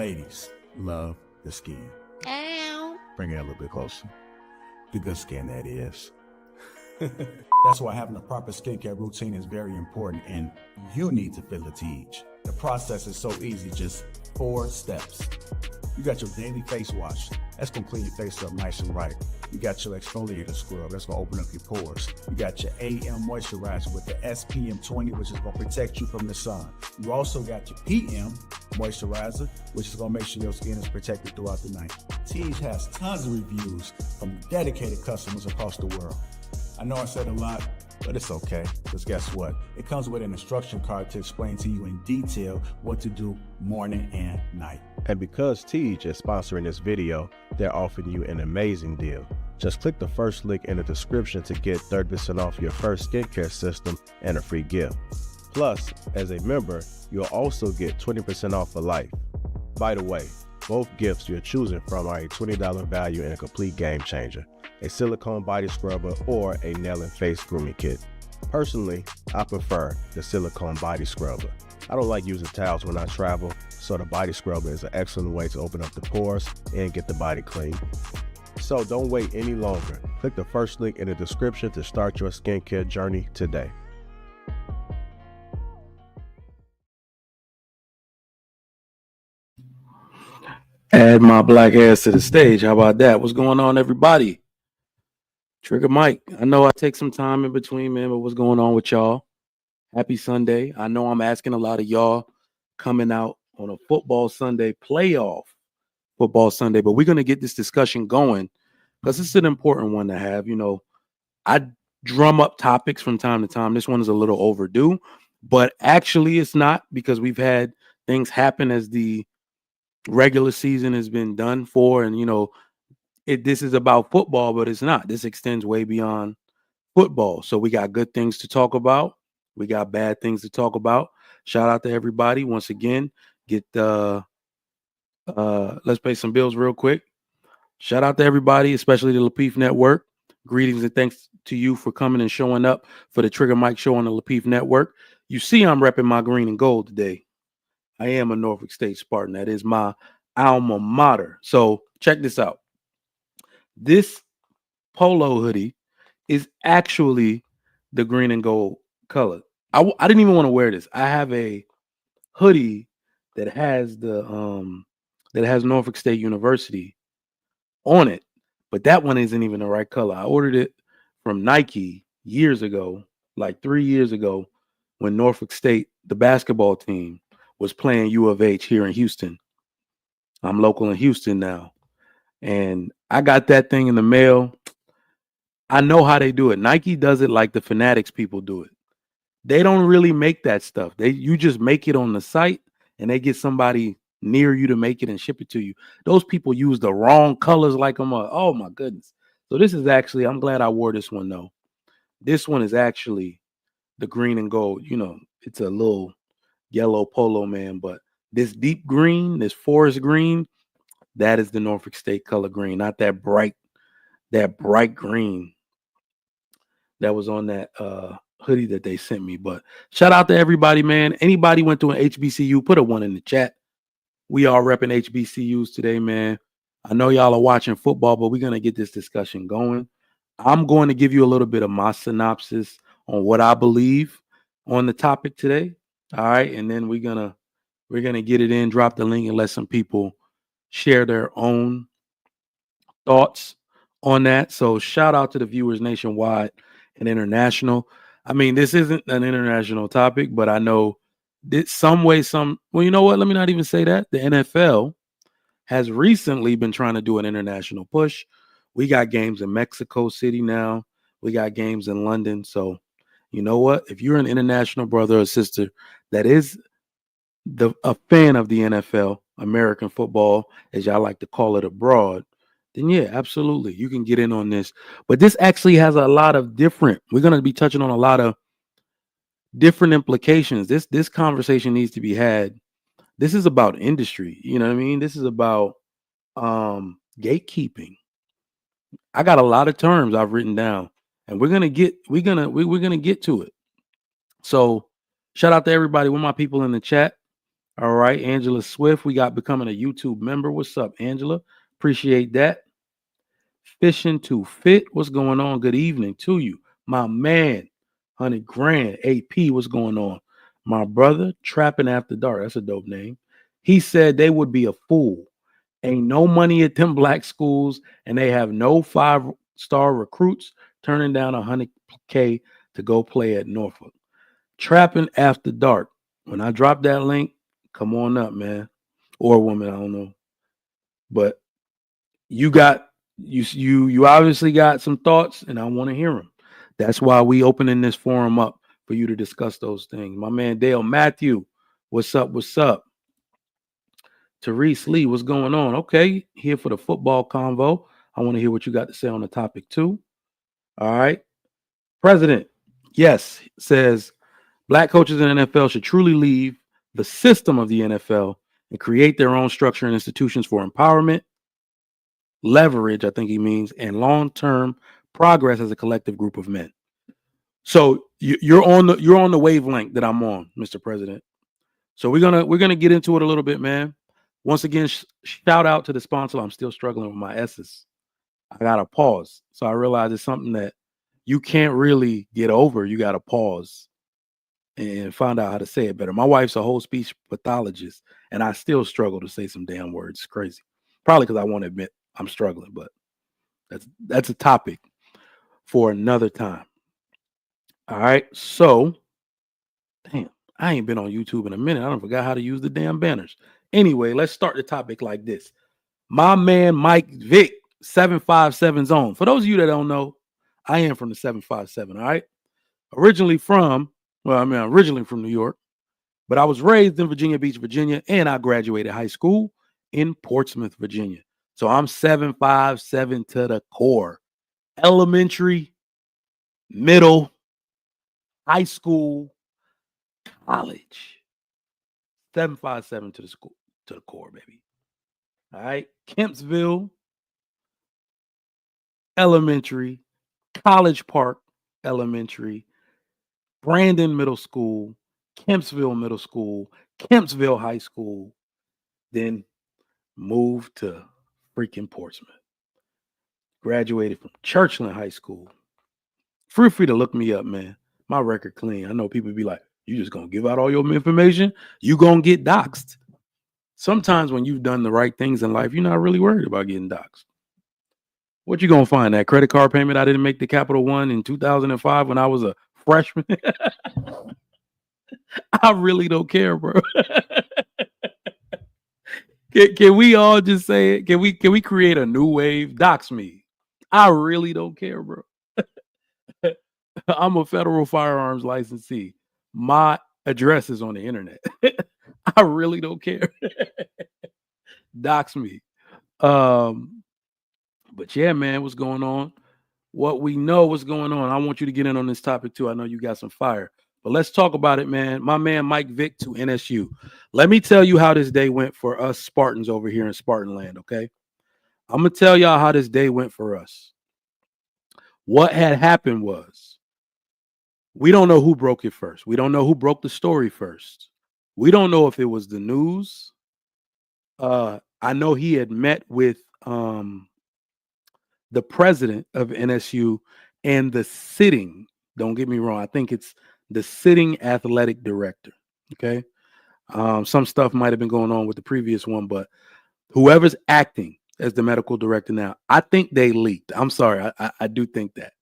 Ladies love the skin. Ow. Bring it a little bit closer. The good skin, that is. That's why having a proper skincare routine is very important, and you need to feel it to each. The process is so easy, just 4 steps. You got your daily face wash. That's gonna clean your face up nice and right. You got your exfoliator scrub. That's gonna open up your pores. You got your AM moisturizer with the SPM 20, which is gonna protect you from the sun. You also got your PM moisturizer, which is gonna make sure your skin is protected throughout the night. Teej has tons of reviews from dedicated customers across the world. I know I said a lot, but it's okay, because guess what? It comes with an instruction card to explain to you in detail what to do morning and night. And because Teej is sponsoring this video, they're offering you an amazing deal. Just click the first link in the description to get 30% off your first skincare system and a free gift. Plus, as a member, you'll also get 20% off for life. By the way, both gifts you're choosing from are a $20 value and a complete game changer. A silicone body scrubber or a nail and face grooming kit. Personally, I prefer the silicone body scrubber. I don't like using towels when I travel, so the body scrubber is an excellent way to open up the pores and get the body clean. So don't wait any longer. Click the first link in the description to start your skincare journey today. Add my black ass to the stage. How about that? What's going on, everybody? Trigger Mike. I know I take some time in between, man, but what's going on with y'all? Happy Sunday. I know I'm asking a lot of y'all coming out on a football Sunday, playoff football Sunday, but we're going to get this discussion going because it's an important one to have. You know, I drum up topics from time to time. This one is a little overdue, but actually it's not, because we've had things happen as the regular season has been done for, and you know, this is about football, but it's not. This extends way beyond football. So we got good things to talk about. We got bad things to talk about. Shout out to everybody once again. Get let's pay some bills real quick. Shout out to everybody, especially the Lapeef Network. Greetings and thanks to you for coming and showing up for the Trigger Mike Show on the Lapeef Network. You see, I'm repping my green and gold today. I am a Norfolk State Spartan. That is my alma mater. So check this out. This polo hoodie is actually the green and gold color. I didn't even want to wear this. I have a hoodie that has Norfolk State University on it, but that one isn't even the right color. I ordered it from Nike years ago, like 3 years ago, when Norfolk State, the basketball team, was playing U of H here in Houston. I'm local in Houston now. And I got that thing in the mail. I know how they do it. Nike does it like the Fanatics people do it. They don't really make that stuff. You just make it on the site and they get somebody near you to make it and ship it to you. Those people use the wrong colors like them. Oh my goodness. So this is actually, I'm glad I wore this one though. This one is actually the green and gold. You know, it's a little yellow polo, man, but this deep green, this forest green, that is the Norfolk State color green, not that bright green that was on that hoodie that they sent me. But shout out to everybody, man. Anybody went to an HBCU, put a 1 in the chat. We are repping HBCUs today, man. I know y'all are watching football, but we're going to get this discussion going. I'm going to give you a little bit of my synopsis on what I believe on the topic today. All right. And then we're going to get it in, drop the link, and let some people share their own thoughts on that. So shout out to the viewers nationwide and international. I mean, this isn't an international topic, but I know that well, you know what? Let me not even say that. The NFL has recently been trying to do an international push. We got games in Mexico City now. We got games in London. So you know what? If you're an international brother or sister that is a fan of the NFL, American football, as y'all like to call it abroad, then yeah, absolutely, you can get in on this. But this actually has a lot of we're going to be touching on a lot of different implications. This conversation needs to be had. This is about industry. You know what I mean? This is about gatekeeping. I got a lot of terms I've written down, and we're gonna get to it. So shout out to everybody with my people in the chat. All right, Angela Swift, we got becoming a YouTube member. What's up, Angela? Appreciate that. Fishing to Fit, what's going on? Good evening to you. My man, 100 grand. AP, what's going on? My brother, Trapping After Dark, that's a dope name. He said they would be a fool. Ain't no money at them black schools, and they have no 5-star recruits turning down 100K to go play at Norfolk. Trapping After Dark. When I drop that link, come on up, man. Or woman, I don't know. But you obviously got some thoughts, and I want to hear them. That's why we opening this forum up for you to discuss those things. My man Dale Matthew, what's up? What's up? Therese Lee, what's going on? Okay, here for the football convo. I want to hear what you got to say on the topic too. All right. President, yes, says black coaches in the NFL should truly leave the system of the NFL and create their own structure and institutions for empowerment, leverage, I think he means, and long-term progress as a collective group of men. So you're on the wavelength that I'm on, Mr. President. So we're gonna get into it a little bit, man. Once again, shout out to the sponsor. I'm still struggling with my S's. I gotta pause. So I realize it's something that you can't really get over. You gotta pause and find out how to say it better. My wife's a whole speech pathologist, and I still struggle to say some damn words. It's crazy. Probably because I won't admit I'm struggling, but that's a topic for another time. All right. So, damn, I ain't been on YouTube in a minute. I don't forgot how to use the damn banners. Anyway, let's start the topic like this. My man Mike Vick, 757 Zone. For those of you that don't know, I am from the 757. All right. Originally from New York, but I was raised in Virginia Beach, Virginia, and I graduated high school in Portsmouth, Virginia. So I'm 757 to the core. Elementary, middle, high school, college. 757 to the school, to the core, baby. All right. Kempsville, elementary, College Park Elementary, Brandon Middle School, Kempsville Middle School, Kempsville High School, then moved to freaking Portsmouth. Graduated from Churchland High School. Feel free to look me up, man. My record clean. I know people be like, you just gonna give out all your information? You gonna get doxxed. Sometimes when you've done the right things in life, you're not really worried about getting doxxed. What you gonna find? That credit card payment I didn't make the Capital One in 2005 when I was a freshman? I really don't care, bro. Can we all just say it? Can we create a new wave? Dox me. I really don't care, bro. I'm a federal firearms licensee. My address is on the internet. I really don't care. Dox me. But yeah, man, what's going on? What we know what's going on. I want you to get in on this topic too. I know you got some fire. But let's talk about it, man. My man Mike Vick to NSU. Let me tell you how this day went for us Spartans over here in Spartan land, okay? I'm going to tell y'all how this day went for us. What had happened was we don't know who broke it first. We don't know who broke the story first. We don't know if it was the news. I know he had met with the president of NSU and the sitting, don't get me wrong, I think it's the sitting athletic director. Okay. Some stuff might have been going on with the previous one, but whoever's acting as the medical director now, I think they leaked. I'm sorry. I do think that.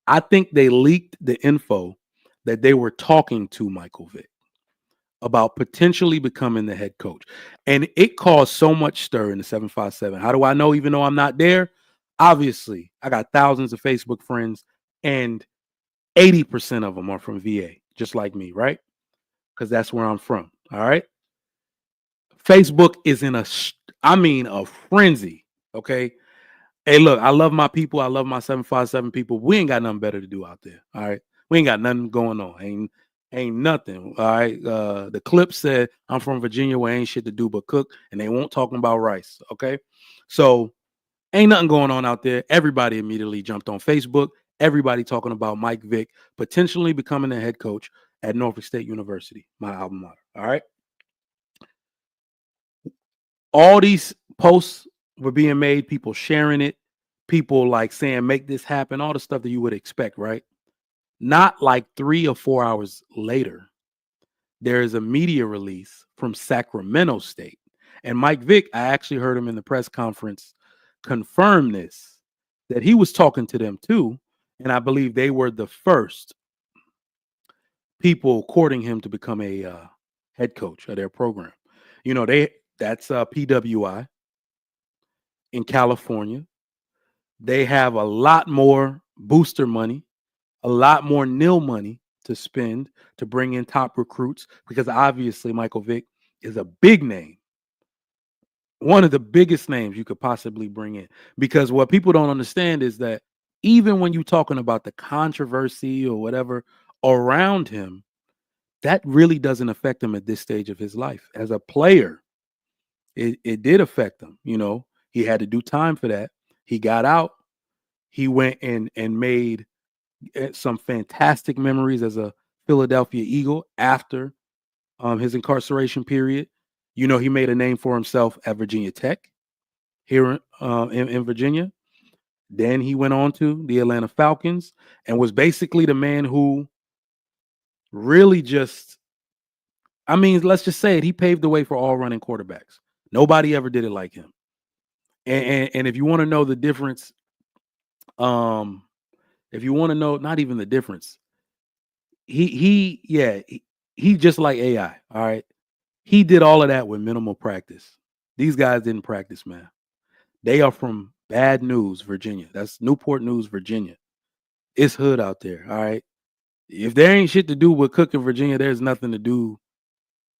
I think they leaked the info that they were talking to Michael Vick about potentially becoming the head coach. And it caused so much stir in the 757. How do I know, even though I'm not there? Obviously, I got thousands of Facebook friends, and 80% of them are from VA, just like me, right? Because that's where I'm from. All right. Facebook is in a frenzy. Okay. Hey, look, I love my people. I love my 757 people. We ain't got nothing better to do out there. All right. We ain't got nothing going on. Ain't nothing. All right. The clip said I'm from Virginia where ain't shit to do but cook, and they won't talking about rice. Okay. So ain't nothing going on out there. Everybody immediately jumped on Facebook. Everybody talking about Mike Vick potentially becoming the head coach at Norfolk State University, my alma mater. All right. all these posts were being made, people sharing it, people like saying, make this happen, all the stuff that you would expect, right? Not like 3 or 4 hours later, there is a media release from Sacramento State. And Mike Vick, I actually heard him in the press conference confirm this, that he was talking to them too. And I believe they were the first people courting him to become a head coach of their program. You know, that's PWI in California. They have a lot more booster money, a lot more nil money to spend to bring in top recruits, because obviously Michael Vick is a big name, one of the biggest names you could possibly bring in. Because what people don't understand is that even when you're talking about the controversy or whatever around him, that really doesn't affect him at this stage of his life. As a player, it did affect him. You know, he had to do time for that. He got out. He went and made some fantastic memories as a Philadelphia Eagle after his incarceration period. You know, he made a name for himself at Virginia Tech here in Virginia. Then he went on to the Atlanta Falcons and was basically the man who really just, I mean, let's just say it, he paved the way for all running quarterbacks. Nobody ever did it like him. And if you want to know the difference, if you want to know, not even the difference, he just like AI. All right. He did all of that with minimal practice. These guys didn't practice, man. They are from Bad News, Virginia. That's Newport News, Virginia. It's hood out there. All right. If there ain't shit to do with cooking Virginia, there's nothing to do.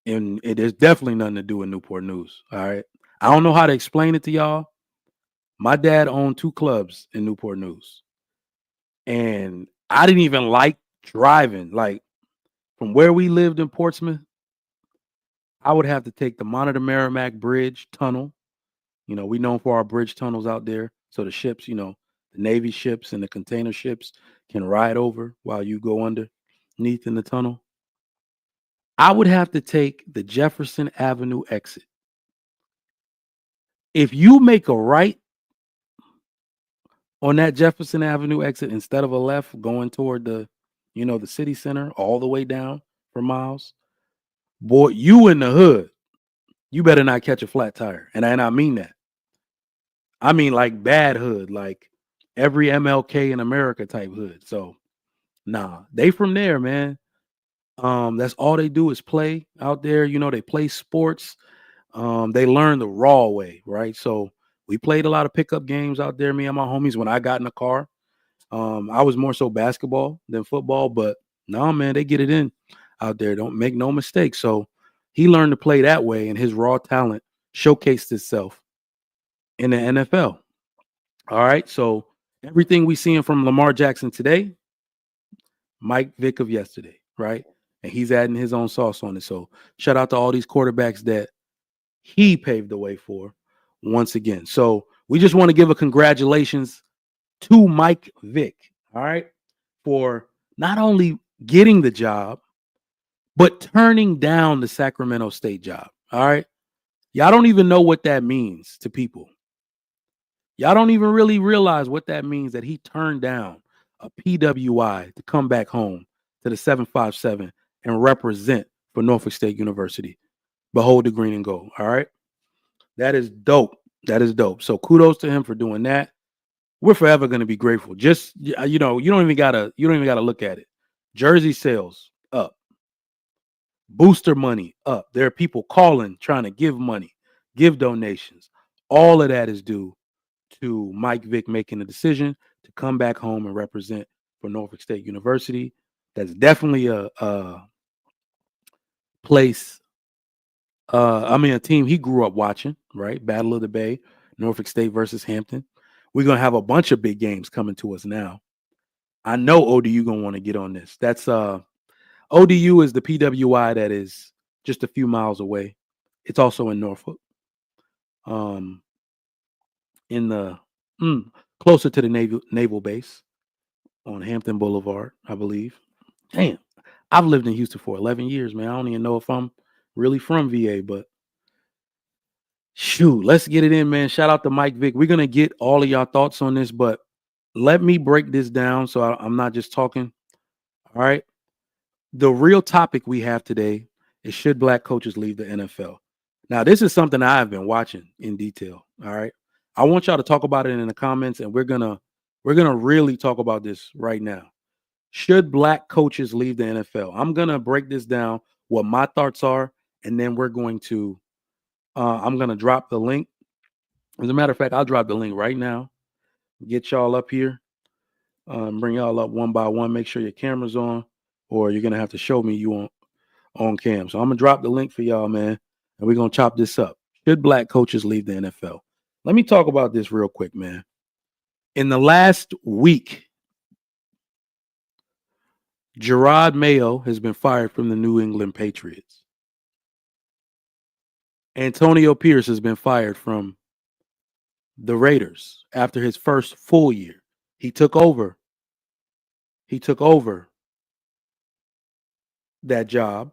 And there's definitely nothing to do in Newport News. All right. I don't know how to explain it to y'all. My dad owned 2 clubs in Newport News. And I didn't even like driving. Like from where we lived in Portsmouth, I would have to take the Monitor Merrimack Bridge tunnel. You know, we known for our bridge tunnels out there. So the ships, you know, the Navy ships and the container ships can ride over while you go underneath in the tunnel. I would have to take the Jefferson Avenue exit. If you make a right on that Jefferson Avenue exit instead of a left going toward the, you know, the city center all the way down for miles, boy, you in the hood, you better not catch a flat tire. And I mean that. I mean like bad hood, like every MLK in America type hood. So nah, they from there, man. That's all they do is play out there. You know, they play sports. They learn the raw way, right? So we played a lot of pickup games out there, me and my homies, when I got in the car. I was more so basketball than football, but no, man, they get it in out there. Don't make no mistake. So he learned to play that way, and his raw talent showcased itself in the NFL. All right. So everything we seeing from Lamar Jackson today, Mike Vick of yesterday, right? And he's adding his own sauce on it. So shout out to all these quarterbacks that he paved the way for once again. So we just want to give a congratulations to Mike Vick, all right, for not only getting the job, but turning down the Sacramento State job, all right? Y'all don't even know what that means to people. Y'all don't even really realize what that means, that he turned down a PWI to come back home to the 757 and represent for Norfolk State University. Behold the green and gold, all right? That is dope. That is dope. So kudos to him for doing that. We're forever going to be grateful. Just, you know, you don't even gotta look at it. Jersey sales up, booster money up. There are people calling, trying to give money, give donations. All of that is due to Mike Vick making the decision to come back home and represent for Norfolk State University. That's definitely a place. A team he grew up watching, right? Battle of the Bay, Norfolk State versus Hampton. We're going to have a bunch of big games coming to us now. I know ODU going to want to get on this. That's ODU is the PWI that is just a few miles away. It's also in Norfolk. In the closer to the naval base on Hampton Boulevard, I believe. Damn. I've lived in Houston for 11 years, man. I don't even know if I'm really from VA, but Shoot, let's get it in, man. Shout out to Mike Vick. We're going to get all of y'all thoughts on this, but let me break this down so I'm not just talking. All right. The real topic we have today is, should black coaches leave the NFL? Now, this is something I've been watching in detail. All right. I want y'all to talk about it in the comments, and we're gonna really talk about this right now. Should black coaches leave the NFL? I'm gonna break this down, what my thoughts are, and then we're going to I'm gonna drop the link. As a matter of fact, I'll drop the link right now. Get y'all up here. Bring y'all up one by one. Make sure your camera's on, or you're gonna have to show me you on cam. So I'm gonna drop the link for y'all, man, and we're gonna chop this up. Should black coaches leave the NFL? Let me talk about this real quick, man. In the last week, Gerard Mayo has been fired from the New England Patriots. Antonio Pierce has been fired from the Raiders after his first full year. He took over that job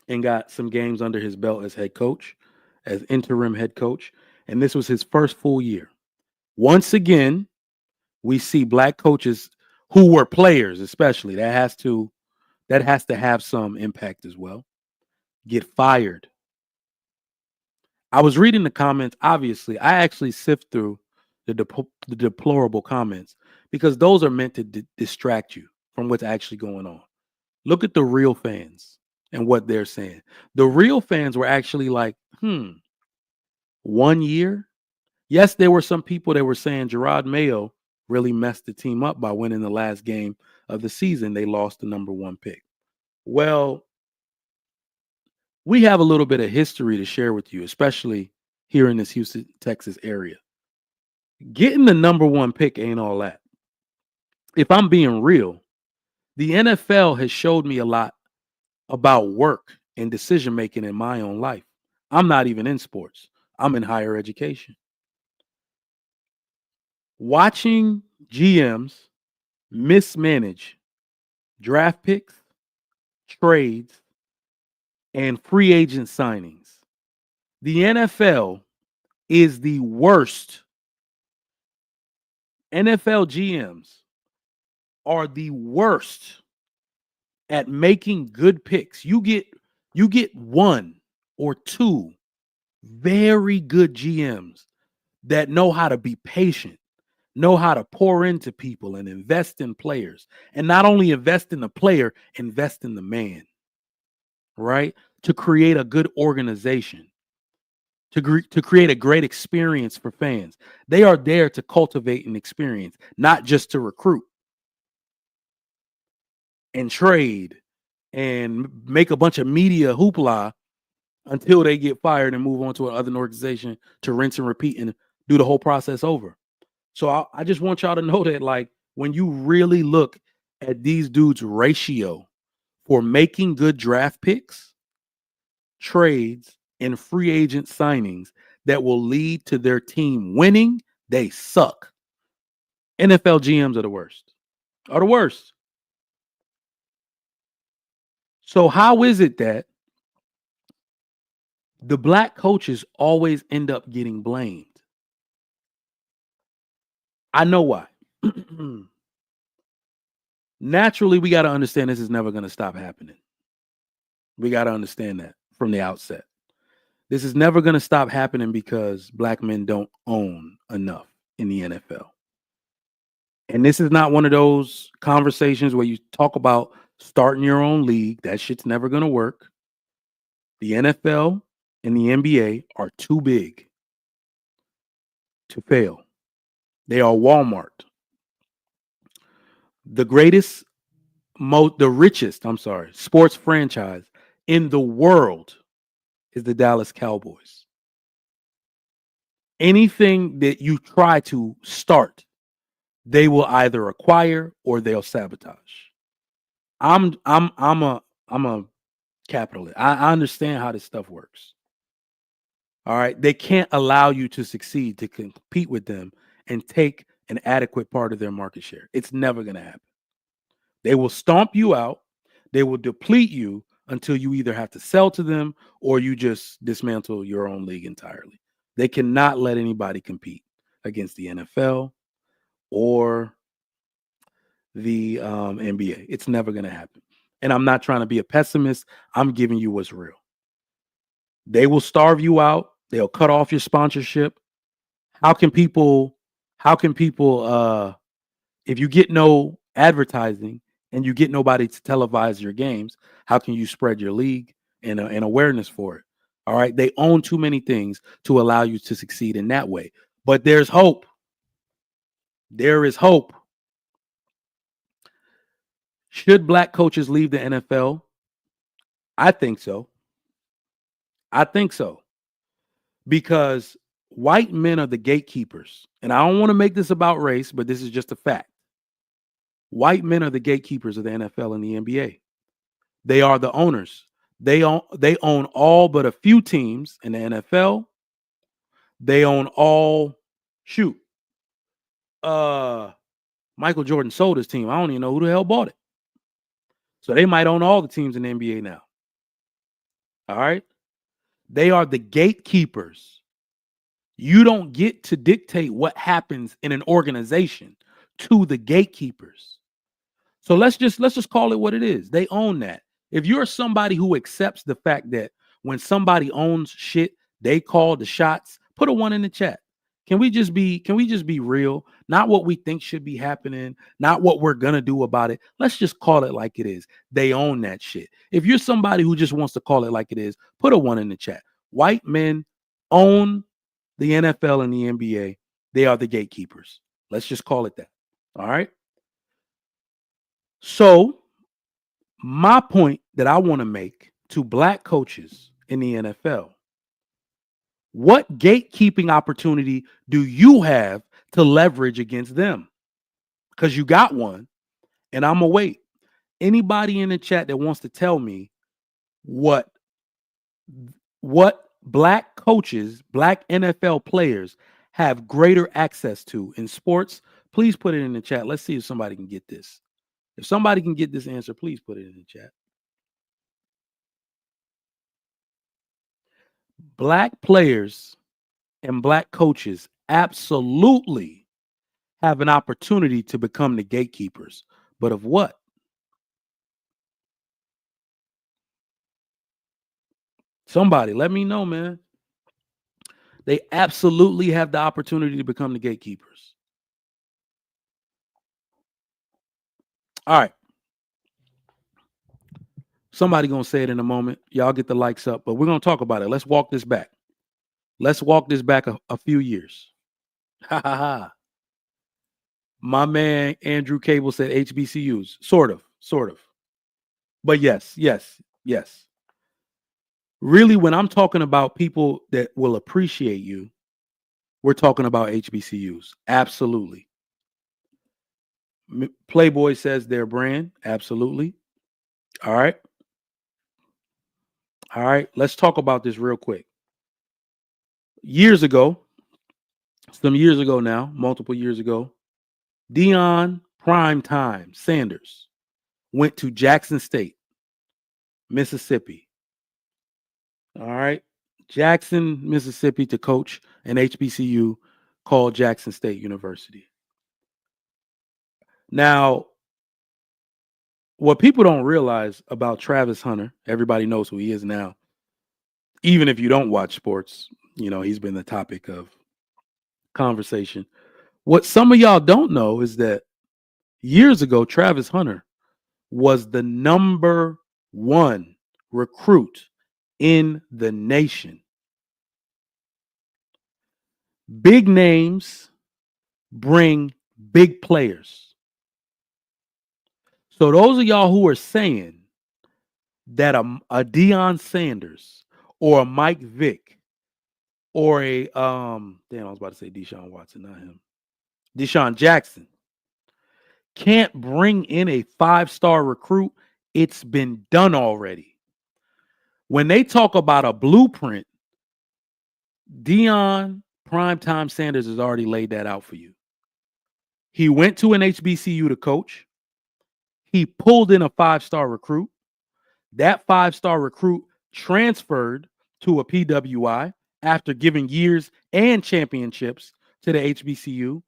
and got some games under his belt as head coach, as interim head coach. And this was his first full year. Once again, we see black coaches who were players, especially, that has to have some impact as well, get fired. I was reading the comments. Obviously, I actually sift through the deplorable comments, because those are meant to distract you from what's actually going on. Look at the real fans and what they're saying. The real fans were actually like, 1 year? Yes, there were some people that were saying Gerard Mayo really messed the team up by winning the last game of the season. They lost the number 1 pick. Well, we have a little bit of history to share with you, especially here in this Houston, Texas area. Getting the number 1 pick ain't all that. If I'm being real, the NFL has showed me a lot about work and decision making in my own life. I'm not even in sports. I'm in higher education. Watching GMs mismanage draft picks, trades, and free agent signings. The NFL is the worst. NFL GMs are the worst at making good picks. You get 1 or 2 very good GMs that know how to be patient, know how to pour into people and invest in players. And not only invest in the player, invest in the man, right? To create a good organization, to create a great experience for fans. They are there to cultivate an experience, not just to recruit and trade and make a bunch of media hoopla until they get fired and move on to another organization to rinse and repeat and do the whole process over. So I just want y'all to know that, like, when you really look at these dudes' ratio for making good draft picks, trades, and free agent signings that will lead to their team winning, they suck. NFL GMs are the worst. So how is it that the black coaches always end up getting blamed? I know why. Naturally, we got to understand this is never going to stop happening. We got to understand that from the outset. This is never going to stop happening because black men don't own enough in the NFL. And this is not one of those conversations where you talk about starting your own league. That shit's never going to work. The NFL and the NBA are too big to fail. They are Walmart. The richest sports franchise in the world is the Dallas Cowboys. Anything that you try to start, they will either acquire or they'll sabotage. I'm a capitalist. I understand how this stuff works. All right. They can't allow you to succeed, to compete with them and take an adequate part of their market share. It's never going to happen. They will stomp you out. They will deplete you until you either have to sell to them or you just dismantle your own league entirely. They cannot let anybody compete against the NFL or the NBA. It's never going to happen. And I'm not trying to be a pessimist. I'm giving you what's real. They will starve you out. They'll cut off your sponsorship. How can people if you get no advertising and you get nobody to televise your games, how can you spread your league and awareness for it? All right. They own too many things to allow you to succeed in that way. But there's hope. There is hope. Should black coaches leave the NFL? I think so. I think so. Because white men are the gatekeepers. And I don't want to make this about race, but this is just a fact. White men are the gatekeepers of the NFL and the NBA. They are the owners. They own all but a few teams in the NFL. They own all Michael Jordan sold his team. I don't even know who the hell bought it. So they might own all the teams in the NBA now. All right. They are the gatekeepers. You don't get to dictate what happens in an organization to the gatekeepers. So let's just call it what it is. They own that. If you're somebody who accepts the fact that when somebody owns shit, they call the shots, put a 1 in the chat. Can we just be real? Not what we think should be happening, not what we're going to do about it. Let's just call it like it is. They own that shit. If you're somebody who just wants to call it like it is, put a 1 in the chat. White men own the NFL and the NBA. They are the gatekeepers. Let's just call it that. All right. So my point that I want to make to black coaches in the NFL, what gatekeeping opportunity do you have to leverage against them? Because you got one, and I'm going to wait. Anybody in the chat that wants to tell me what black coaches, black NFL players have greater access to in sports, please put it in the chat. Let's see if somebody can get this. If somebody can get this answer, please put it in the chat. Black players and black coaches absolutely have an opportunity to become the gatekeepers. But of what? Somebody let me know, man. They absolutely have the opportunity to become the gatekeepers. All right. Somebody gonna say it in a moment. Y'all get the likes up, but we're gonna talk about it. Let's walk this back. Let's walk this back a few years. Ha ha ha. My man Andrew Cable said HBCUs. Sort of. But yes. Really, when I'm talking about people that will appreciate you, we're talking about HBCUs. Absolutely. Playboy says their brand. Absolutely. All right. Let's talk about this real quick. Some years ago now, multiple years ago, Deion Primetime Sanders went to Jackson State, Mississippi. All right. Jackson, Mississippi, to coach an HBCU called Jackson State University. Now, what people don't realize about Travis Hunter, everybody knows who he is now. Even if you don't watch sports, he's been the topic of conversation. What some of y'all don't know is that years ago, Travis Hunter was the number 1 recruit in the nation. Big names bring big players. So those of y'all who are saying that a Deion Sanders or a Mike Vick or I was about to say Deshaun Watson, not him, Deshaun Jackson can't bring in a 5-star recruit, it's been done already. When they talk about a blueprint, Deion Primetime Sanders has already laid that out for you. He went to an HBCU to coach. He pulled in a 5-star recruit. That 5-star recruit transferred to a PWI after giving years and championships to the HBCU.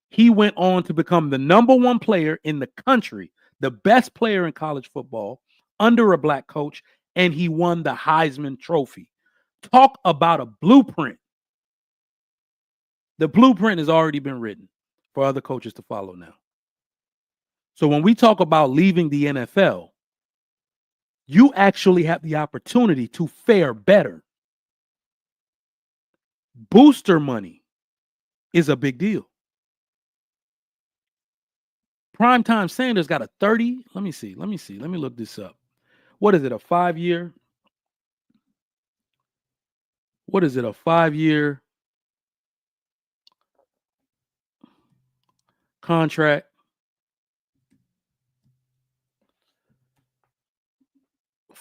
He went on to become the number one player in the country, the best player in college football under a black coach, and he won the Heisman Trophy. Talk about a blueprint. The blueprint has already been written for other coaches to follow now. So when we talk about leaving the NFL, you actually have the opportunity to fare better. Booster money is a big deal. Primetime Sanders got a 30. Let me see. Let me look this up. What is it? A 5-year? What is it? A 5-year contract?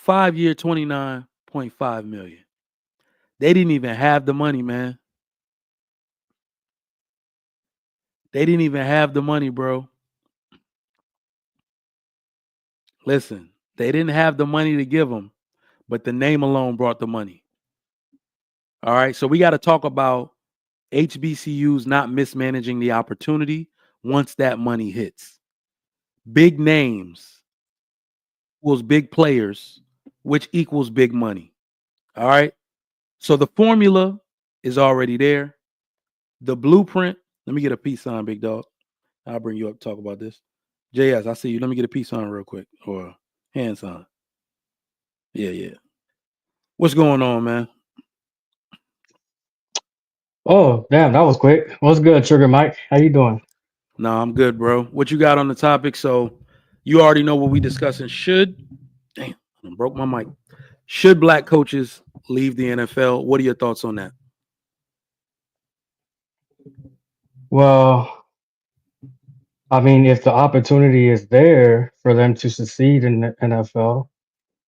5-year, $29.5 million. They didn't even have the money, man. They didn't even have the money, bro. Listen, they didn't have the money to give them, but the name alone brought the money. All right, so we got to talk about HBCUs not mismanaging the opportunity once that money hits. Big names equals big players, which equals big money. All right, so the formula is already there. The blueprint. Let me get a peace sign, big dog. I'll bring you up to talk about this. JS, I see you. Let me get a peace sign real quick, or a hand sign. Yeah. What's going on, man? Oh, damn, that was quick. What's good, Trigger Mike? How you doing? Nah, I'm good, bro. What you got on the topic? So you already know what we discussing. Damn, I broke my mic. Should black coaches leave the NFL? What are your thoughts on that? Well, I mean, if the opportunity is there for them to succeed in the NFL,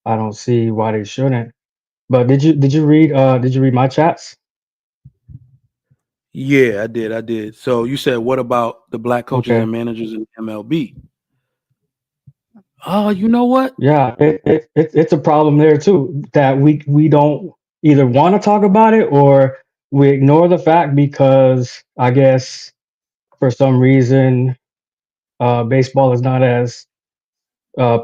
I don't see why they shouldn't. But did you read my chats? Yeah, I did. So you said, what about the black coaches Okay. and managers in MLB? Oh, you know what? Yeah, it's a problem there too, that we don't either want to talk about it, or we ignore the fact because I guess for some reason baseball is not as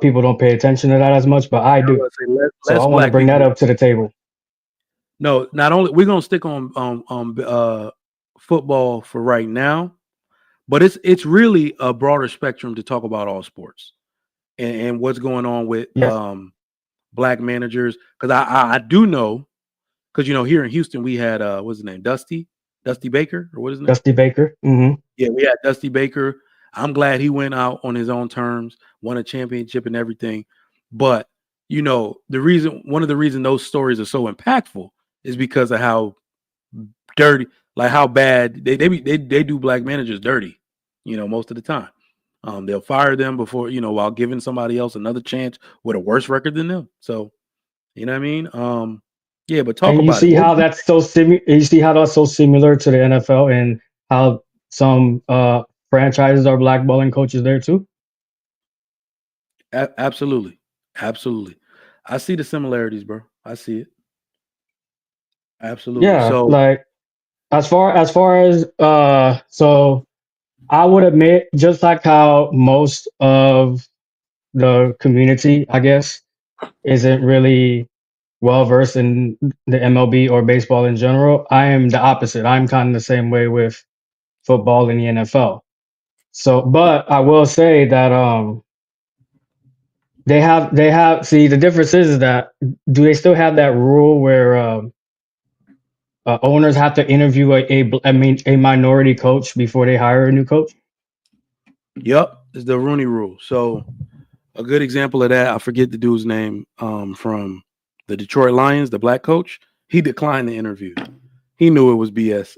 people don't pay attention to that as much, but I I was do. gonna say, So less I want to black bring that people. up to the table. No, not only we're gonna stick on football for right now, but it's really a broader spectrum to talk about all sports and what's going on with Yeah, black managers. Because I do know, because here in Houston we had what's his name, Dusty Baker, or what is his name? Dusty Baker. Hmm. Yeah, we had Dusty Baker. I'm glad he went out on his own terms, won a championship and everything. But one of the reasons those stories are so impactful is because of how dirty, like how bad they do black managers dirty, most of the time. They'll fire them before, while giving somebody else another chance with a worse record than them. So, you know what I mean? Yeah, but talk And you about it. see how that's so similar. You see how that's so similar to the NFL, and how some franchises are blackballing coaches there too. Absolutely. Absolutely. I see the similarities, bro. I see it. Absolutely. Yeah, So, like as far as so I would admit, just like how most of the community, I guess, isn't really well versed in the MLB or baseball in general, I am the opposite. I'm kind of the same way with football in the NFL. So, but I will say that they have see, the difference is that, do they still have that rule where owners have to interview a minority coach before they hire a new coach? yep, it's the Rooney Rule. So, a good example of that, I forget the dude's name, from the Detroit Lions, the black coach. He declined the interview. He knew it was BS.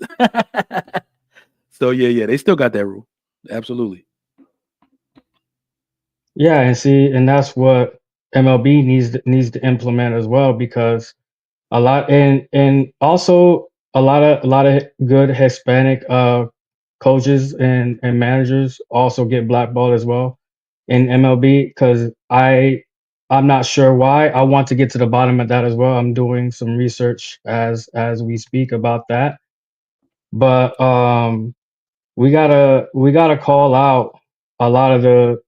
So yeah, they still got that rule. Absolutely. Yeah, and see, and that's what MLB needs to implement as well, because a lot, and also a lot of good Hispanic coaches and managers also get blackballed as well in MLB, because I'm not sure why. I want to get to the bottom of that as well. I'm doing some research as we speak about that. But we gotta call out a lot of the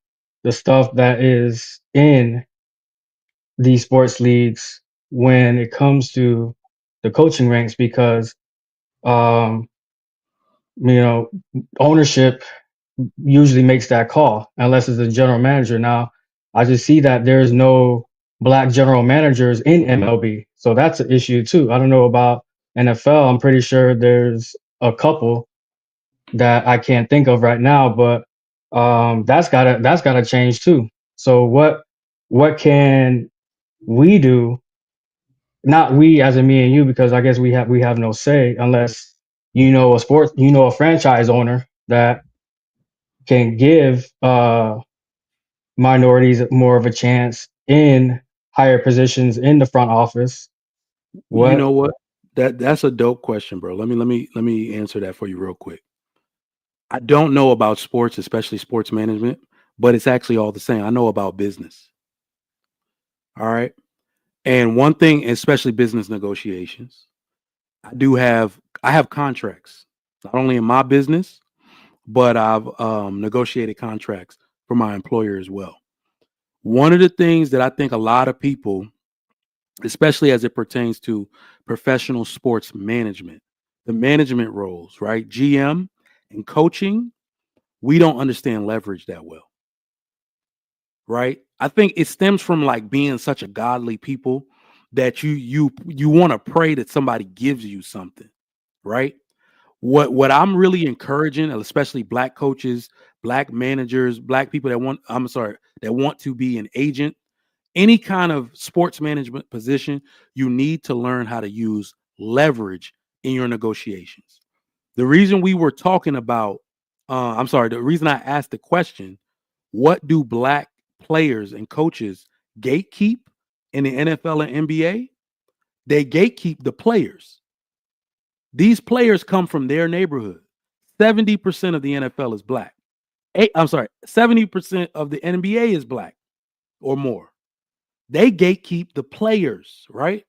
stuff that is in these sports leagues when it comes to the coaching ranks because um you know ownership usually makes that call unless it's a general manager. Now, I just see that there's no black general managers in MLB, so that's an issue too. I don't know about NFL. I'm pretty sure there's a couple that I can't think of right now, but that's gotta change too. So what can we do? Not we as in me and you, because I guess we have no say unless a franchise owner that can give minorities more of a chance in higher positions in the front office. You What? know what? That's a dope question, bro. Let me answer that for you real quick. I don't know about sports, especially sports management, but it's actually all the same. I know about business. All right. And one thing, especially business negotiations, I have contracts, not only in my business, but I've negotiated contracts for my employer as well. One of the things that I think a lot of people, especially as it pertains to professional sports management, the management roles, right? GM and coaching, we don't understand leverage that well, right? I think it stems from like being such a godly people that you want to pray that somebody gives you something, right? What I'm really encouraging, especially black coaches, black managers, black people that want to be an agent, any kind of sports management position, you need to learn how to use leverage in your negotiations. The reason we were talking about, the reason I asked the question, what do black players and coaches gatekeep in the NFL and NBA? They gatekeep the players. These players come from their neighborhood. 70% of the NFL is black. 70% of the NBA is black or more. They gatekeep the players, right?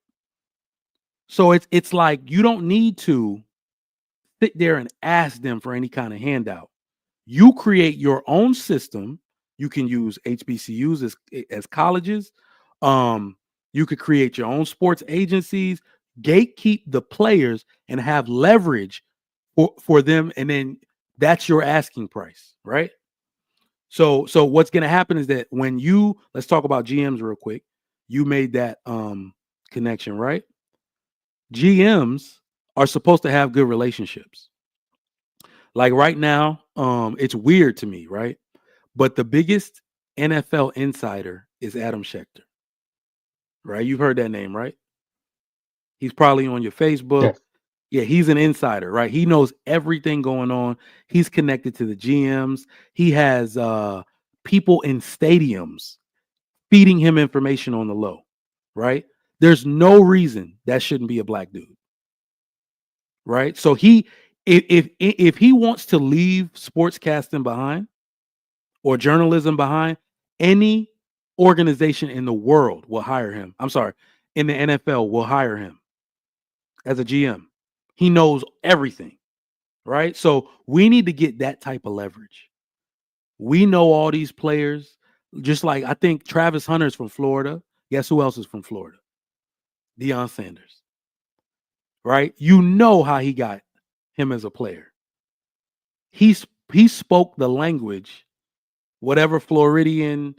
So it's like you don't need to sit there and ask them for any kind of handout. You create your own system. You can use HBCUs as colleges. Um, you could create your own sports agencies, gatekeep the players, and have leverage for them. And then that's your asking price, right? So what's going to happen is that when let's talk about GMs real quick. You made that connection, right? GMs are supposed to have good relationships. Like right now, it's weird to me, right? But the biggest NFL insider is Adam Schefter, right? You've heard that name, right? He's probably on your Facebook. Yes. Yeah, he's an insider, right? He knows everything going on. He's connected to the GMs. He has people in stadiums feeding him information on the low, right? There's no reason that shouldn't be a black dude, right? So if he wants to leave sportscasting behind or journalism behind, any organization in the world will hire him. I'm sorry, in the NFL will hire him as a GM. He knows everything, right? So we need to get that type of leverage. We know all these players, just like I think Travis Hunter's from Florida. Guess who else is from Florida? Deion Sanders, right? You know how he got him as a player. He spoke the language, whatever Floridian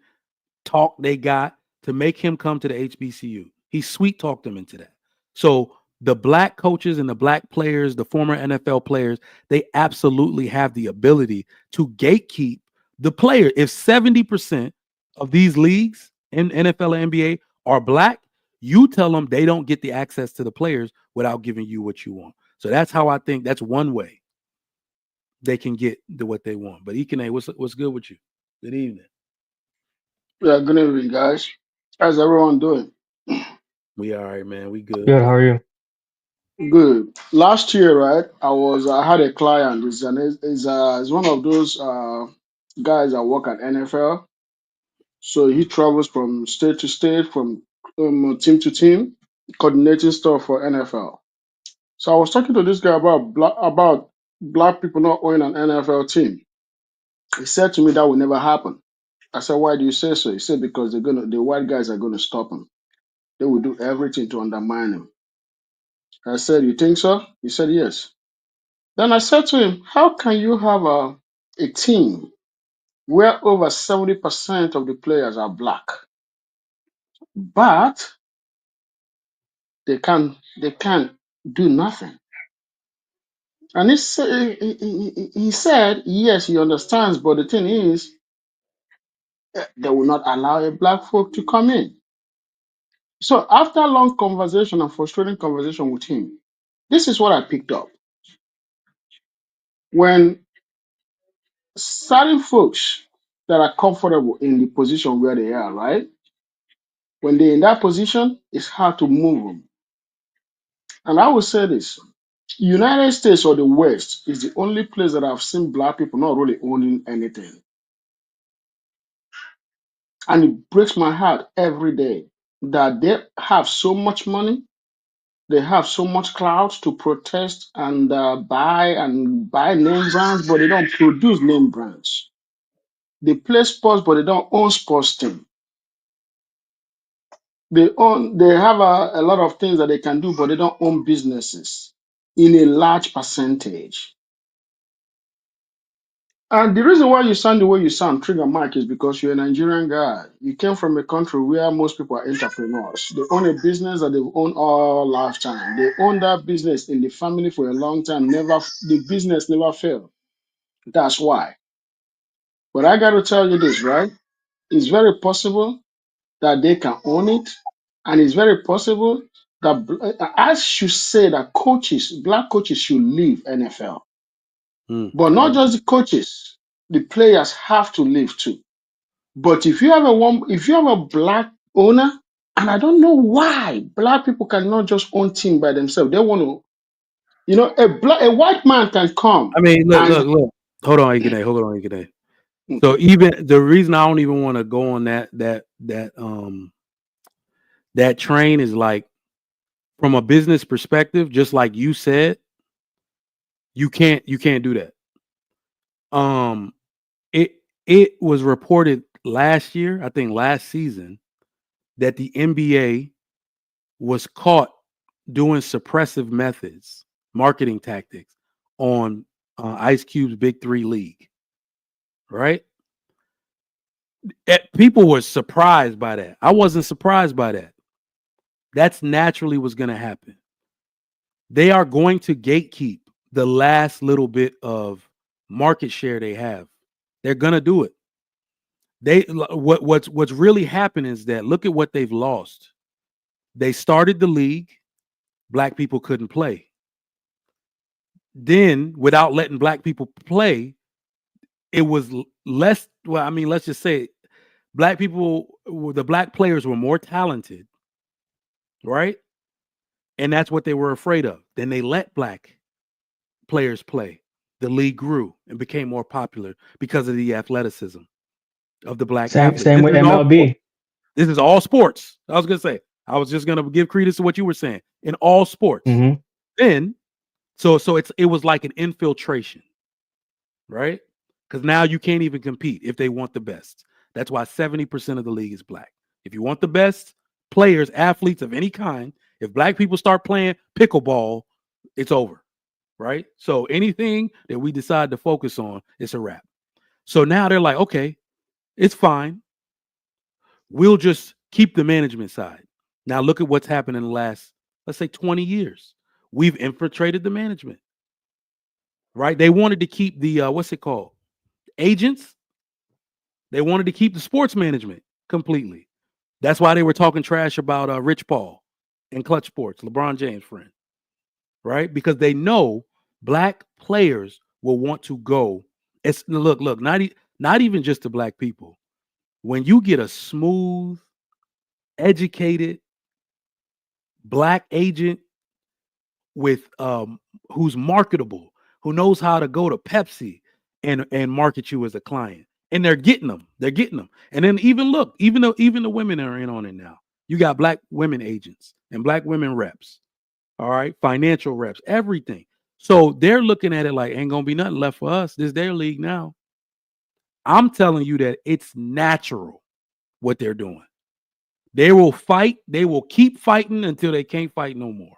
talk they got to make him come to the HBCU. He sweet talked them into that. So the black coaches and the black players, the former NFL players, they absolutely have the ability to gatekeep the player. If 70% of these leagues in NFL and NBA are black, you tell them they don't get the access to the players without giving you what you want. So that's how I think that's one way they can get what they want. But Ikene, what's good with you? Good evening. Yeah, good evening, guys. How's everyone doing? We all right, man. We good. Good. How are you? Good. Last year, right? I had a client. Is one of those guys that work at NFL. So he travels from state to state, from team to team, coordinating stuff for NFL. So I was talking to this guy about black people not owning an NFL team. He said to me that will never happen. I said, why do you say so? He said because the white guys are gonna stop him. They will do everything to undermine him. I said, you think so? He said yes. Then I said to him, how can you have a team where over 70% of the players are black, but they can't do nothing? And he said, yes, he understands, but the thing is, they will not allow a black folk to come in. So after a long conversation and frustrating conversation with him, this is what I picked up. When certain folks that are comfortable in the position where they are, right? When they're in that position, it's hard to move them. And I will say this: United States or the West is the only place that I've seen black people not really owning anything. And it breaks my heart every day that they have so much money, they have so much clout to protest and buy name brands, but they don't produce name brands. They play sports, but they don't own sports team. They have a lot of things that they can do, but they don't own businesses in a large percentage. And the reason why you sound the way you sound, Trigger Mike, is because you're a Nigerian guy. You came from a country where most people are entrepreneurs. They own a business that they've owned all lifetime. They own that business in the family for a long time. The business never failed. That's why. But I got to tell you this, right? It's very possible that they can own it, and it's very possible that I should say that black coaches should leave NFL. But I not agree. just the coaches, the players have to leave too. But if you have a black owner, and I don't know why black people cannot just own team by themselves. They want to, a white man can come I mean, and look. Hold on, Igene. Hold on, Igene. So okay, even the reason I don't even want to go on that train is like from a business perspective, just like you said, you can't do that. Um, it was reported last year, I think last season, that the NBA was caught doing suppressive methods, marketing tactics on Ice Cube's Big Three League, right? People were surprised by that. I wasn't surprised by that. That's naturally what's going to happen. They are going to gatekeep the last little bit of market share they have. They're going to do it. What's really happened is that look at what they've lost. They started the league, black people couldn't play. Then, without letting black people play, it was less. Well, I mean, let's just say the black players were more talented, right? And that's what they were afraid of. Then they let black players play. The league grew and became more popular because of the athleticism of the black athletes. Same with MLB. This is all sports. I was going to say, I was just going to give credence to what you were saying in all sports. Mm-hmm. Then, so it was like an infiltration, right? Because now you can't even compete if they want the best. That's why 70% of the league is black. If you want the best players, athletes of any kind, if black people start playing pickleball, it's over, right? So anything that we decide to focus on, it's a wrap. So now they're like, okay, it's fine. We'll just keep the management side. Now look at what's happened in the last, let's say 20 years. We've infiltrated the management, right? They wanted to keep the, what's it called? Agents. They wanted to keep the sports management completely. That's why they were talking trash about Rich Paul and Clutch Sports, LeBron James' friend, right? Because they know black players will want to go. It's look, not even just to black people. When you get a smooth, educated black agent with who's marketable, who knows how to go to Pepsi and market you as a client, and they're getting them. They're getting them. And then even look, even the women are in on it now. You got black women agents and black women reps. All right, financial reps, everything. So they're looking at it like ain't gonna be nothing left for us. This is their league now. I'm telling you that it's natural what they're doing. They will fight. They will keep fighting until they can't fight no more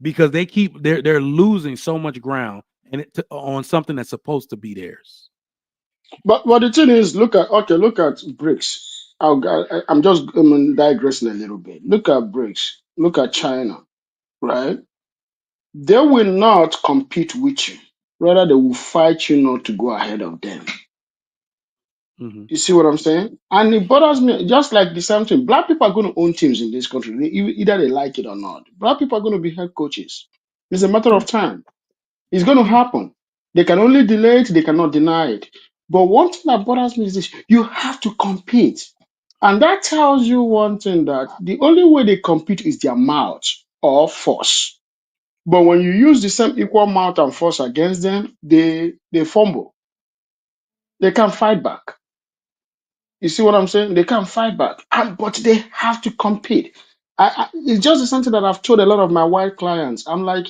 because they're losing so much ground and on something that's supposed to be theirs. But the thing is, look at BRICS. I'm just digressing a little bit. Look at BRICS. Look at China, right? They will not compete with you. Rather, they will fight you not to go ahead of them. Mm-hmm. You see what I'm saying? And it bothers me, just like the same thing. Black people are going to own teams in this country, either they like it or not. Black people are going to be head coaches. It's a matter of time. It's going to happen. They can only delay it, they cannot deny it. But one thing that bothers me is this: you have to compete. And that tells you one thing, that the only way they compete is their mouth or force. But when you use the same equal mouth and force against them, they fumble. They can't fight back. You see what I'm saying? They can't fight back, but they have to compete. It's just something that I've told a lot of my white clients. I'm like,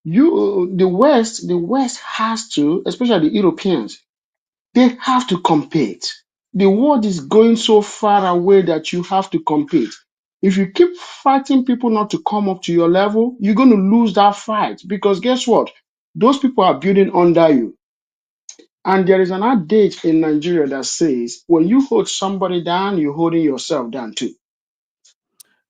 the West has to, especially the Europeans, they have to compete. The world is going so far away that you have to compete. If you keep fighting people not to come up to your level, you're going to lose that fight, because guess what? Those people are building under you. And there is an adage in Nigeria that says, when you hold somebody down, you're holding yourself down too.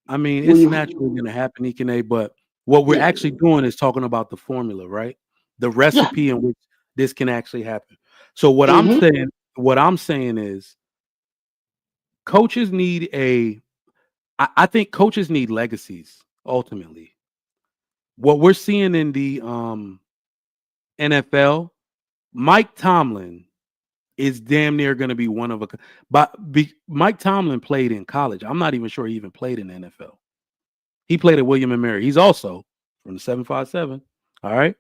I mean, When it's you, naturally going to happen, Ikene, but what we're yeah, actually doing is talking about the formula, right? The yeah, recipe in which this can actually happen. So hmm what I'm saying is coaches need I think coaches need legacies ultimately. What we're seeing in the NFL, Mike Tomlin is damn near going to be one of a. Mike Tomlin played in college. I'm not even sure he even played in the NFL. He played at William and Mary. He's also from the 757. All right.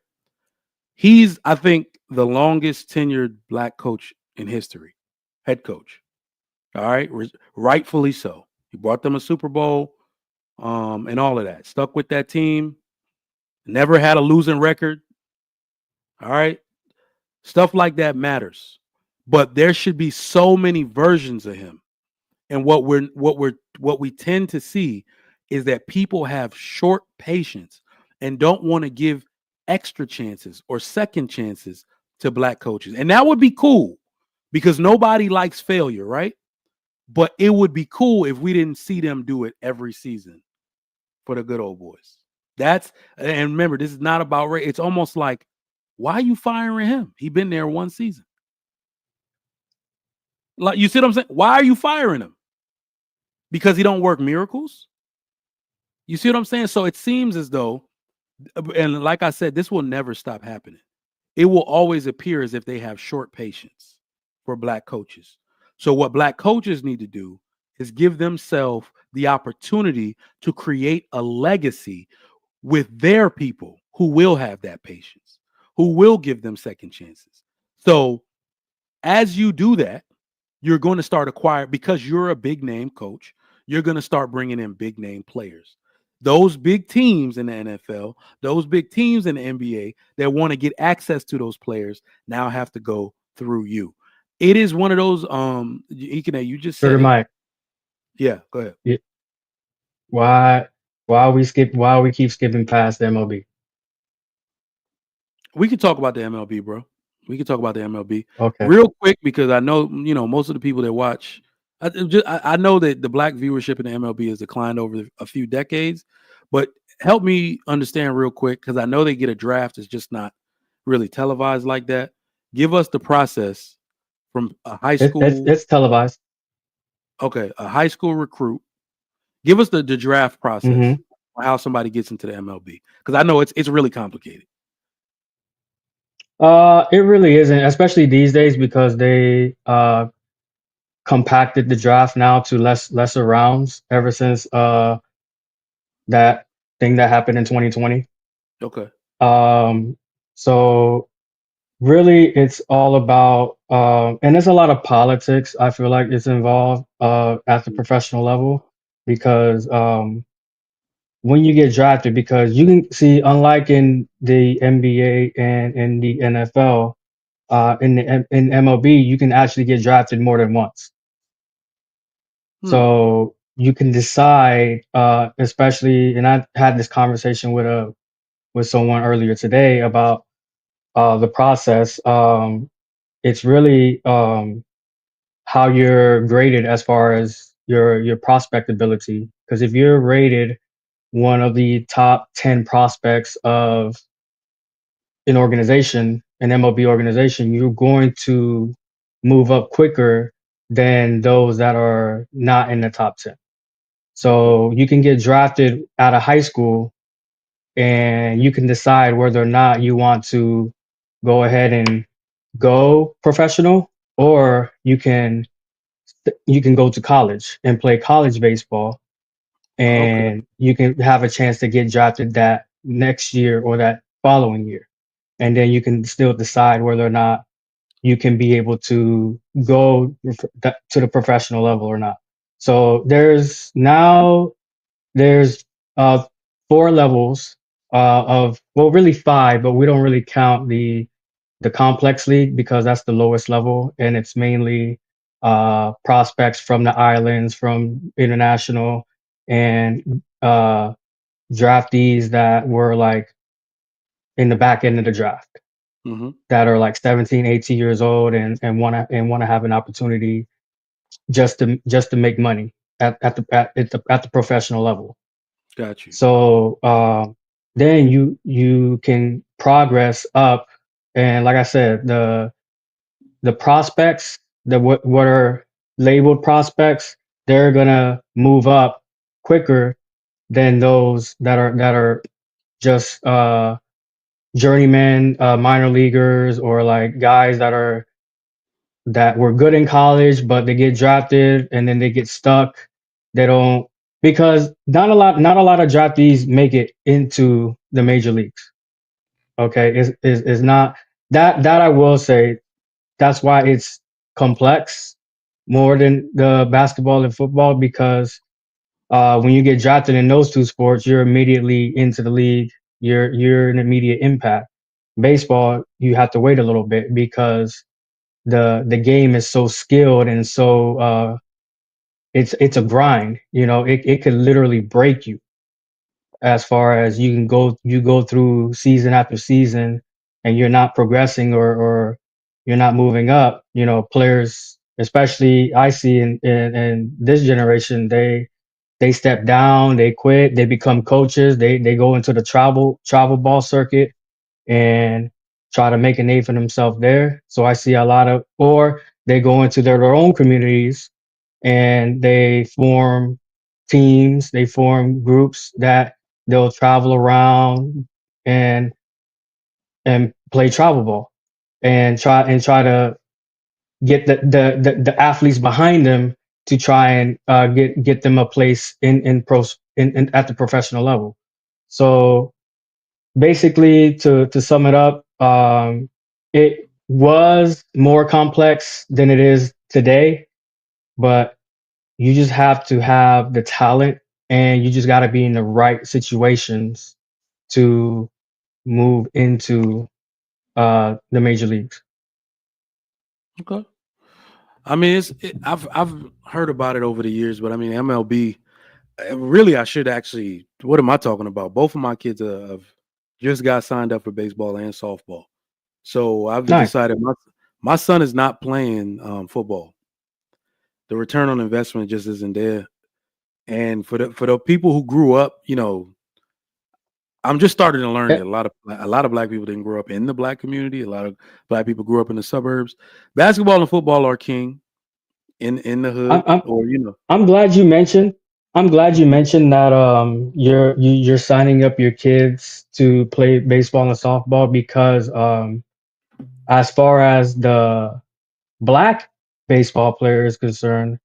He's, I think, the longest tenured black coach in history, head coach. All right. Rightfully so. He brought them a Super Bowl and all of that. Stuck with that team. Never had a losing record. All right. Stuff like that matters. But there should be so many versions of him. And what we tend to see is that people have short patience and don't want to give extra chances or second chances to black coaches. And that would be cool because nobody likes failure, right? But it would be cool if we didn't see them do it every season for the good old boys. And remember, this is not about race. It's almost like, why are you firing him? He been there one season. Like, you see what I'm saying? Why are you firing him? Because he don't work miracles? You see what I'm saying? So it seems as though, and like I said, this will never stop happening. It will always appear as if they have short patience for black coaches. So what black coaches need to do is give themselves the opportunity to create a legacy with their people who will have that patience, who will give them second chances. So as you do that, you're going to start acquiring, because you're a big name coach, you're going to start bringing in big name players. Those big teams in the NFL, those big teams in the NBA that want to get access to those players now have to go through you. It is one of those, Ikene, you just Sugar said it. Mike, Yeah, go ahead. why we keep skipping past the MLB? We can talk about the MLB, bro. We can talk about the MLB Okay. real quick because I know, most of the people that watch, I know that the black viewership in the MLB has declined over a few decades, but help me understand real quick because I know they get a draft. It's just not really televised like that. Give us the process from a high school. It's televised. Okay, a high school recruit. Give us the draft process, Mm-hmm. how somebody gets into the MLB, because I know it's really complicated. It really isn't, especially these days because they compacted the draft now to lesser rounds ever since that thing that happened in 2020. Okay. So really it's all about and there's a lot of politics I feel like is involved at the professional level because when you get drafted, because you can see, unlike in the NBA and in the NFL, in MLB, you can actually get drafted more than once. Hmm. So you can decide, especially, and I had this conversation with someone earlier today about the process. It's really how you're graded as far as your prospect ability. Because if you're rated one of the top 10 prospects of an organization, an MLB organization, you're going to move up quicker than those that are not in the top 10. Okay. So you can get drafted out of high school and you can decide whether or not you want to go ahead and go professional, or you can go to college and play college baseball, Okay. and you can have a chance to get drafted that next year or that following year. And then you can still decide whether or not you can be able to go to the professional level or not. So there's uh, four levels of, well, really five, but we don't really count the complex league because that's the lowest level, and it's mainly prospects from the islands, from international, and draftees that were like in the back end of the draft, Mm-hmm. that are like 17, 18 years old, and want to have an opportunity just to make money at the professional level. Got you. So then you can progress up, and like I said, the prospects, what are labeled prospects, they're gonna move up quicker than those that are just journeyman minor leaguers, or like guys that were good in college, but they get drafted and then they get stuck. They don't, because not a lot of draftees make it into the major leagues. Okay, is not that I will say, that's why it's complex more than the basketball and football, because when you get drafted in those two sports, you're immediately into the league. You're an immediate impact. Baseball, you have to wait a little bit because the game is so skilled, and so it's a grind. It could literally break you, as far as you go through season after season, and you're not progressing, or you're not moving up. Players, especially I see in this generation, they step down, they quit, they become coaches, they go into the travel ball circuit and try to make a name for themselves there. So I see a lot of, or they go into their own communities and they form teams, they form groups that they'll travel around and play travel ball, and try to get the athletes behind them to try and get them a place in at the professional level. So basically, to sum it up, it was more complex than it is today, but you just have to have the talent, and you just got to be in the right situations to move into the major leagues. Okay. I mean, I've heard about it over the years, but I mean, MLB. Really, I should actually. What am I talking about? Both of my kids have just got signed up for baseball and softball. So I've Nice. decided my son is not playing football. The return on investment just isn't there. And for the people who grew up, I'm just starting to learn that a lot of black people didn't grow up in the black community. A lot of black people grew up in the suburbs. Basketball and football are king in the I'm hood, I'm or I'm glad you mentioned. I'm glad you mentioned that you're signing up your kids to play baseball and softball, because as far as the black baseball player is concerned,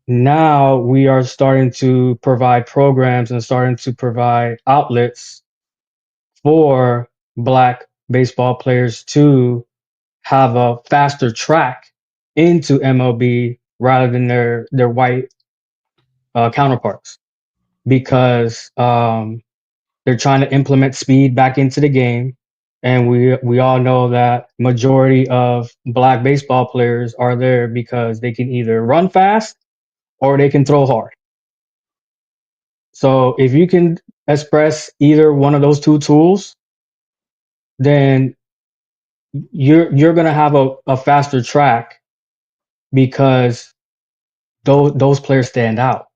now we are starting to provide programs and starting to provide outlets for black baseball players to have a faster track into MLB rather than their white counterparts because they're trying to implement speed back into the game. And we all know that majority of black baseball players are there because they can either run fast or they can throw hard. So if you can express either one of those two tools, then you're gonna have a faster track because those players stand out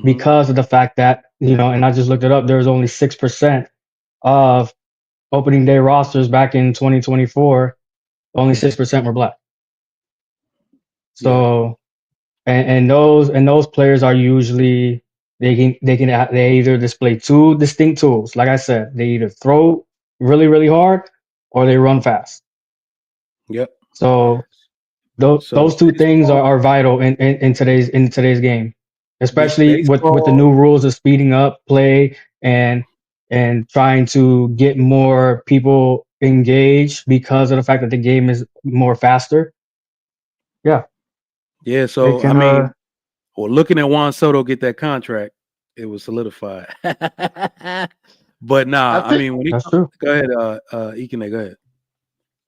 because of the fact that, and I just looked it up, there's only 6% of opening day rosters back in 2024, only 6% were black. Yeah. So, and those players are usually they either display two distinct tools. Like I said, they either throw really really hard or they run fast. Yep. So So those two things baseball, are vital in today's game, especially with the baseball. new rules of speeding up play and trying to get more people engaged because of the fact that the game is more faster. Yeah, Yeah. they So I can. mean, well, looking at Juan Soto get that contract, it was solidified. But I nah, I think mean, when he That's true. go ahead, Ikene, go ahead.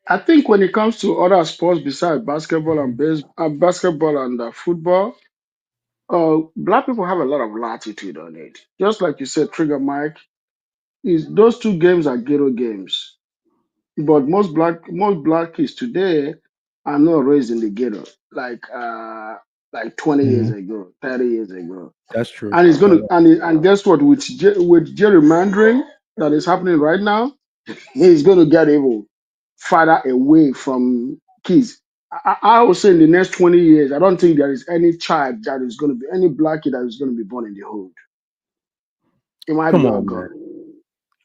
I think when it comes to other sports besides basketball and football, black people have a lot of latitude on it. Just like you said, Trigger Mike, is those two games are ghetto games. But most black kids today are not raised in the ghetto like 20 years Hmm. ago, 30 years ago. That's true. And it's gonna and guess what? With gerrymandering that is happening right now, he's gonna get even farther away from kids. I would say in the next 20 years, I don't think there is any child that is gonna be any black kid that is gonna be born in the hood. It might be Come all on, man. gone.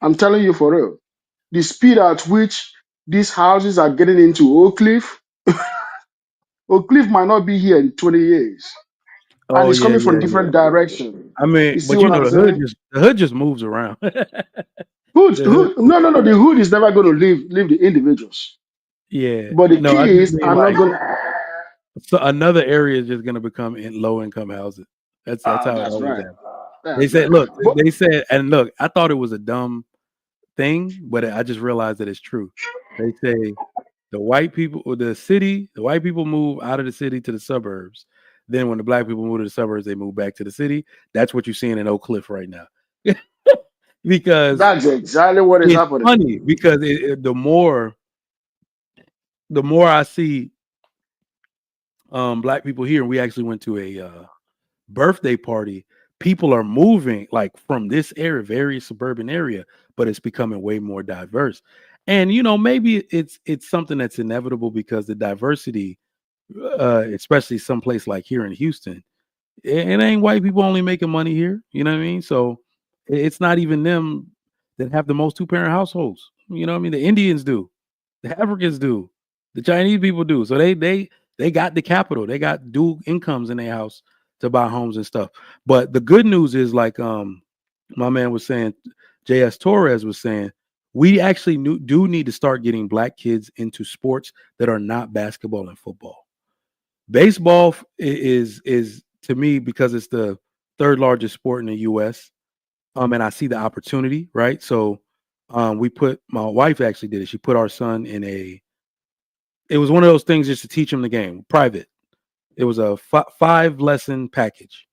I'm telling you for real. The speed at which these houses are getting into Oak Cliff might not be here in 20 years. And Oh it's yeah, coming from yeah, yeah. different direction. I mean, You see but you what know, I'm saying? the hood just moves around. Hood, The hood, hood, no, no, no. The hood is never going to leave the individuals. yeah. But the No, I just kids mean are not like going to. so another area is just gonna become in low income housing. That's how it That's always right. happens. They That's said, right. look, But they said, and look, I thought it was a dumb thing, but I just realized that it's true. They say the white people or the white people move out of the city to the suburbs. Then when the black people move to the suburbs, they move back to the city. That's what you're seeing in Oak Cliff right now. Because that's exactly what is it's happening. funny because the more I see black people here, and we actually went to a birthday party. People are moving like from this area, very suburban area, but it's becoming way more diverse. And maybe it's something that's inevitable because the diversity, especially someplace like here in Houston, it ain't white people only making money here. You know what I mean? So it's not even them that have the most two-parent households. You know what I mean? The Indians do, the Africans do, the Chinese people do. So they got the capital. They got dual incomes in their house to buy homes and stuff. But the good news is like my man was saying, JS Torres was saying, we actually do need to start getting black kids into sports that are not basketball and football. Baseball is to me because it's the third largest sport in the US. And I see the opportunity, right? So we put my wife actually did it. She put our son in it was one of those things just to teach him the game, private. It was a 5 lesson package.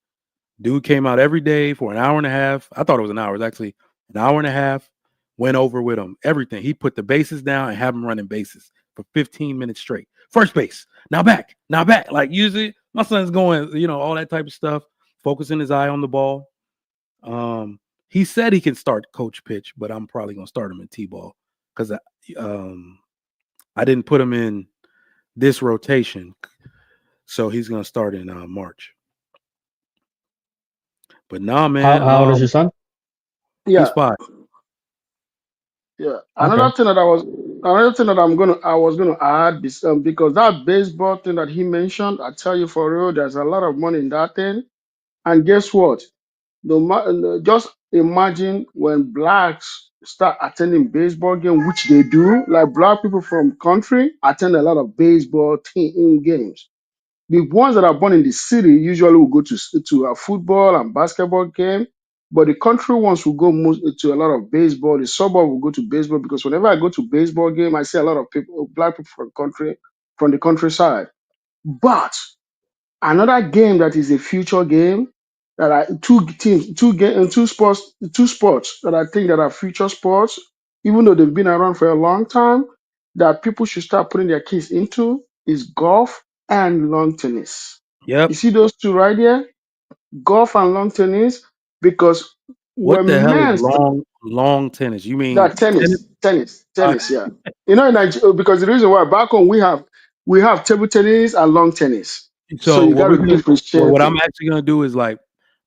Dude came out every day for an hour and a half. I thought it was an hour. It was actually an hour and a half. Went over with him everything. He put the bases down and have him running bases for 15 minutes straight. First base, now back, now back. Like usually, my son's going, all that type of stuff, focusing his eye on the ball. He said he can start coach pitch, but I'm probably gonna start him in T-ball because I didn't put him in this rotation, so he's gonna start in March. But nah, man, How old is your son? he's Yeah, 5. yeah. Okay. Another thing that I was gonna add is, because that baseball thing that he mentioned, I tell you for real, there's a lot of money in that thing. And guess what? Just imagine when blacks start attending baseball game, which they do. Like black people from country attend a lot of baseball team games. The ones that are born in the city usually will go to a football and basketball game, but the country ones will go most to a lot of baseball. The suburb will go to baseball because whenever I go to baseball game, I see a lot of people, black people from the countryside. But another game that is a future game that are two sports that I think that are future sports, even though they've been around for a long time, that people should start putting their kids into is golf and lawn tennis. You Yep. see those two right there, golf and lawn tennis, because What the when hell is men st- long tennis? You mean that tennis? Uh, tennis, yeah. You know, in Nigeria, because the reason why back home we have table tennis and lawn tennis, so so you what got we're to gonna what differentiate I'm it. actually gonna do is like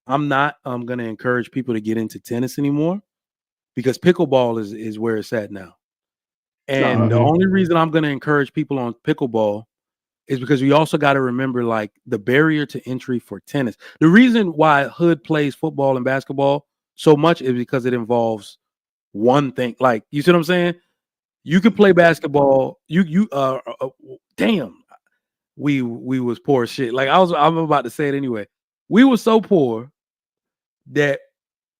I'm not gonna encourage people to get into tennis anymore because pickleball is where it's at now. And the Uh, Hmm. only reason I'm gonna encourage people on pickleball is because we also got to remember like the barrier to entry for tennis. The reason why Hood plays football and basketball so much is because it involves one thing. Like, you see what I'm saying? You could play basketball. Damn, we was poor as shit. Like I'm about to say it anyway. We were so poor that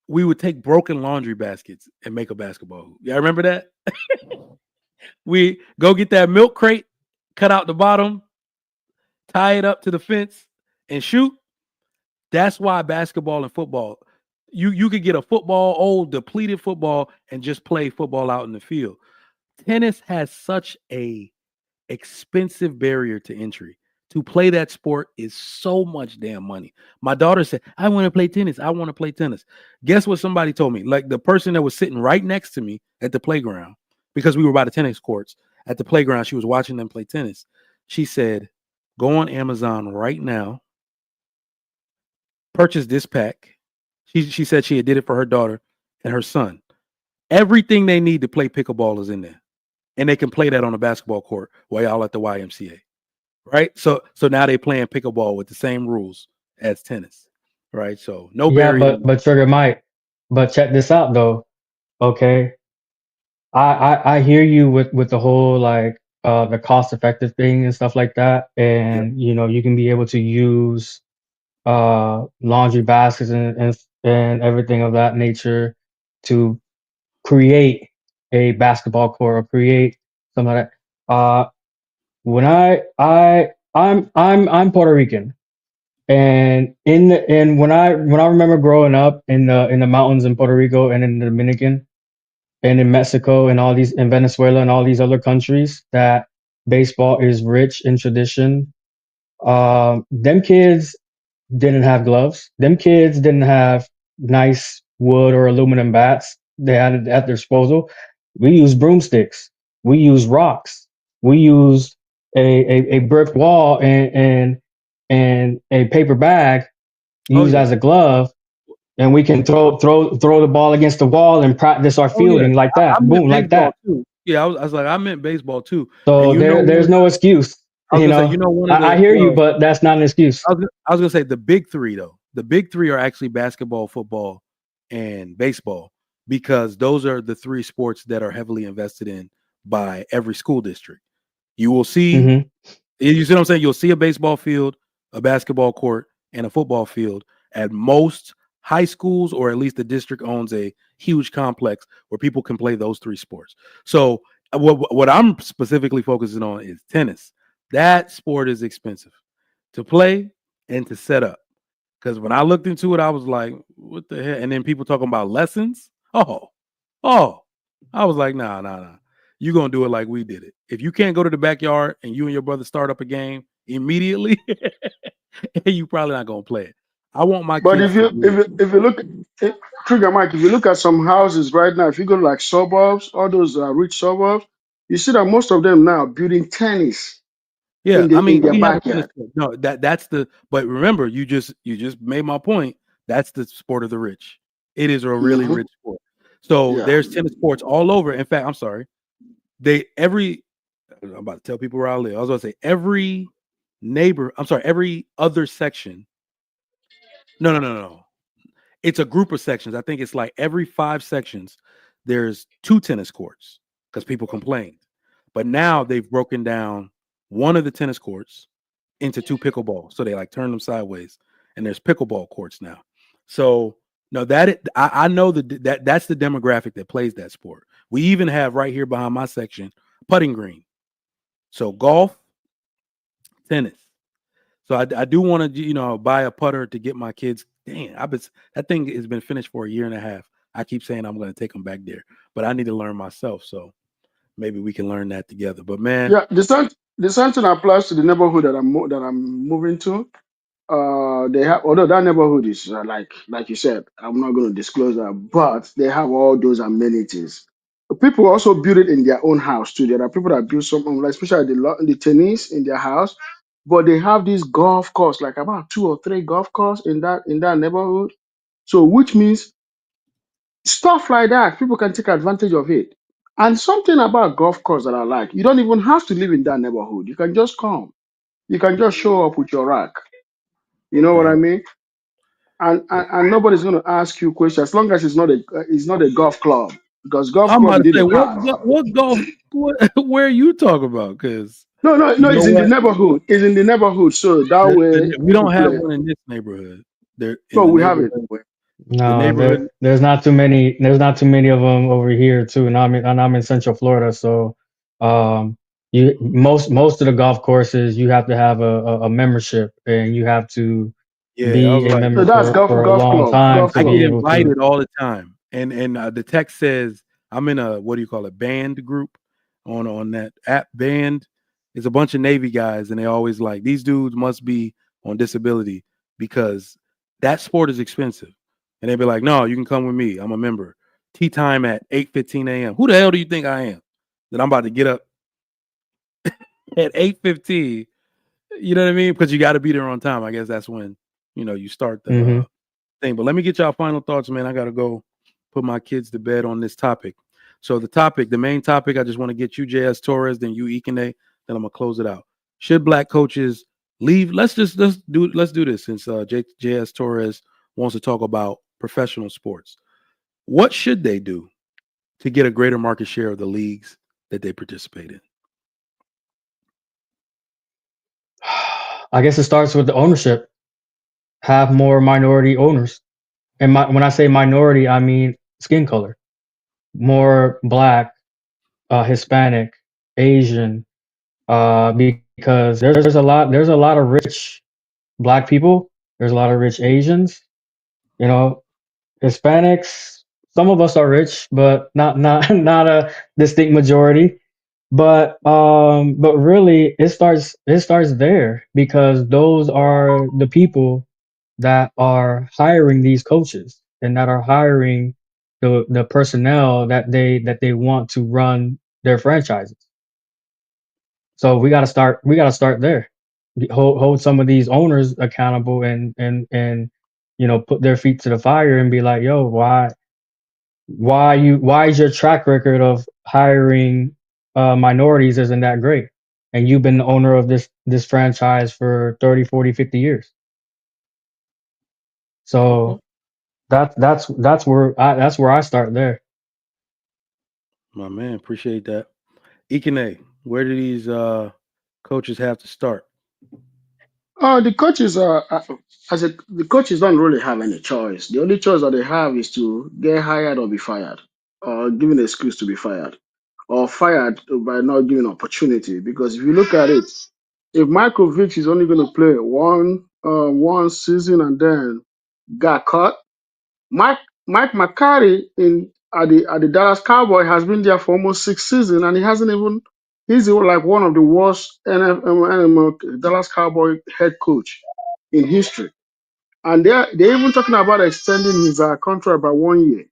we would take broken laundry baskets and make a basketball hoop. Y'all remember that? We go get that milk crate, cut out the bottom, tie it up to the fence, and shoot. That's why basketball and football, you could get a football, old depleted football, and just play football out in the field. Tennis has such a expensive barrier to entry. To play that sport is so much damn money. My daughter said, I want to play tennis. I want to play tennis. Guess what somebody told me? Like the person that was sitting right next to me at the playground, because we were by the tennis courts at the playground, she was watching them play tennis. She said, go on Amazon right now, purchase this pack. She said she had did it for her daughter and her son. Everything they need to play pickleball is in there. And they can play that on a basketball court while y'all at the YMCA. Right? So now they playing pickleball with the same rules as tennis. Right? So no Yeah, barrier. but Trigger Mike, but check this out though. Okay, I hear you with the whole like the cost effective thing and stuff like that, Yep. and you know you can be able to use laundry baskets and everything of that nature to create a basketball court or create something like that. When I'm Puerto Rican, and when I remember growing up in the mountains in Puerto Rico and in the Dominican and in Mexico and all these in Venezuela and all these other countries that baseball is rich in tradition. Them kids didn't have gloves. Them kids didn't have nice wood or aluminum bats they had it at their disposal. We used broomsticks. We used rocks. We used a brick wall and a paper bag Oh used yeah. as a glove, and we can throw the ball against the wall and practice our Oh yeah. fielding like I that. meant Boom, like baseball that. too. Yeah, I was like, I meant baseball too. And So you know one there's of no excuse. I was You gonna say, you know, know, one of I the hear you, well, but that's not an excuse. I was gonna say the big three though. The big three are actually basketball, football, and baseball because those are the three sports that are heavily invested in by every school district. You will see, Hmm. you see what I'm saying? You'll see a baseball field, a basketball court, and a football field at most high schools, or at least the district owns a huge complex where people can play those three sports. So what I'm specifically focusing on is tennis. That sport is expensive to play and to set up. Because when I looked into it, I was like, what the hell? And then people talking about lessons. Oh, I was like, nah. You're gonna do it like we did it. If you can't go to the backyard and you and your brother start up a game immediately, you probably not gonna play it. I want my but kids if to you do if it. you, if you look Trigger Mike, if you look at some houses right now, if you go to like suburbs, all those rich suburbs, you see that most of them now are building tennis Yeah, I in mean, their we have a tennis backyard. court. No, that's the. But remember, you just made my point. That's the sport of the rich. It is a really Hmm. rich sport. So Yeah. there's tennis courts all over. In fact, I'm sorry. They every. I'm about to tell people where I live. I was going to say every neighbor. I'm sorry. Every other section. No. it's a group of sections. I think it's like every 5 sections, there's 2 tennis courts because people complained. But now they've broken down one of the tennis courts into 2 pickleball. So they like turn them sideways, and there's pickleball courts now. So no, I know that's the demographic that plays that sport. We even have right here behind my section putting green. So golf, tennis. So I do want to buy a putter to get my kids. Dang, that thing has been finished for a year and a half. I keep saying I'm going to take them back there, but I need to learn myself. So maybe we can learn that together. But man, Yeah, the same thing applies to the neighborhood that I'm moving to. They have, although that neighborhood is like you said, I'm not going to disclose that, but they have all those amenities. People also build it in their own house too. There are people that build something, like especially the tennis in their house, but they have this golf course, like about 2 or 3 golf courses in that neighborhood. So which means stuff like that, people can take advantage of it. And something about golf course that I like, you don't even have to live in that neighborhood. You can just come. You can just show up with your rack. You know what I yeah. mean? And nobody's going to ask you questions as long as it's not a golf club, because golf I'm club about you to need say a pass. what golf where are you talking about? Because No, no, you no. know It's in the what, neighborhood. It's in the neighborhood. So that way we don't people have play. one in this neighborhood. There in No, the we have it. neighborhood, the No, neighborhood. there's not too many. There's not too many of them over here too. And I'm in Central Florida, so um, most of the golf courses you have to have a membership, and you have to Yeah, I was be a like, member So that's for a long time golf to I be get club. able to. invited all the time, and the text says I'm in a what do you call it band group on that app. Band is a bunch of Navy guys, and they always like these dudes must be on disability because that sport is expensive, and they be like, no, you can come with me. I'm a member. Tea time at 8:15 a.m. Who the hell do you think I am? That I'm about to get up at 8:15. You know what I mean? Because you got to be there on time. I guess that's when you start the Hmm. thing. But let me get y'all final thoughts, man. I gotta go put my kids to bed on this topic. So the main topic, I just want to get you, JS Torres, then you, Ikene, then I'm gonna close it out. Should black coaches leave? Let's do this since JS Torres wants to talk about professional sports. What should they do to get a greater market share of the leagues that they participate in? I guess it starts with the ownership. Have more minority owners, and when I say minority, I mean skin color. More black, Hispanic, Asian, because there's a lot of rich black people. There's a lot of rich Asians. You know, Hispanics. Some of us are rich, but not not a distinct majority. But really, it starts there because those are the people that are hiring these coaches and that are hiring the personnel that they want to run their franchises. So we gotta start there. Hold some of these owners accountable and put their feet to the fire and be like, yo, why is your track record of hiring minorities isn't that great? And you've been the owner of this franchise for 30, 40, 50 years. Okay, So that's where I start there. my man, appreciate that. Ikene, where do these coaches have to start? The coaches the coaches don't really have any choice. The only choice that they have is to get hired or be fired, or given an excuse to be fired, or fired by not giving opportunity. Because if you look at it, if Michael Vick is only going to play one season and then got cut, Mike McCarthy at the Dallas Cowboy has been there for almost 6 seasons, and he hasn't even. He's like one of the worst Dallas Cowboy head coach in history, and they're even talking about extending his contract by 1 year.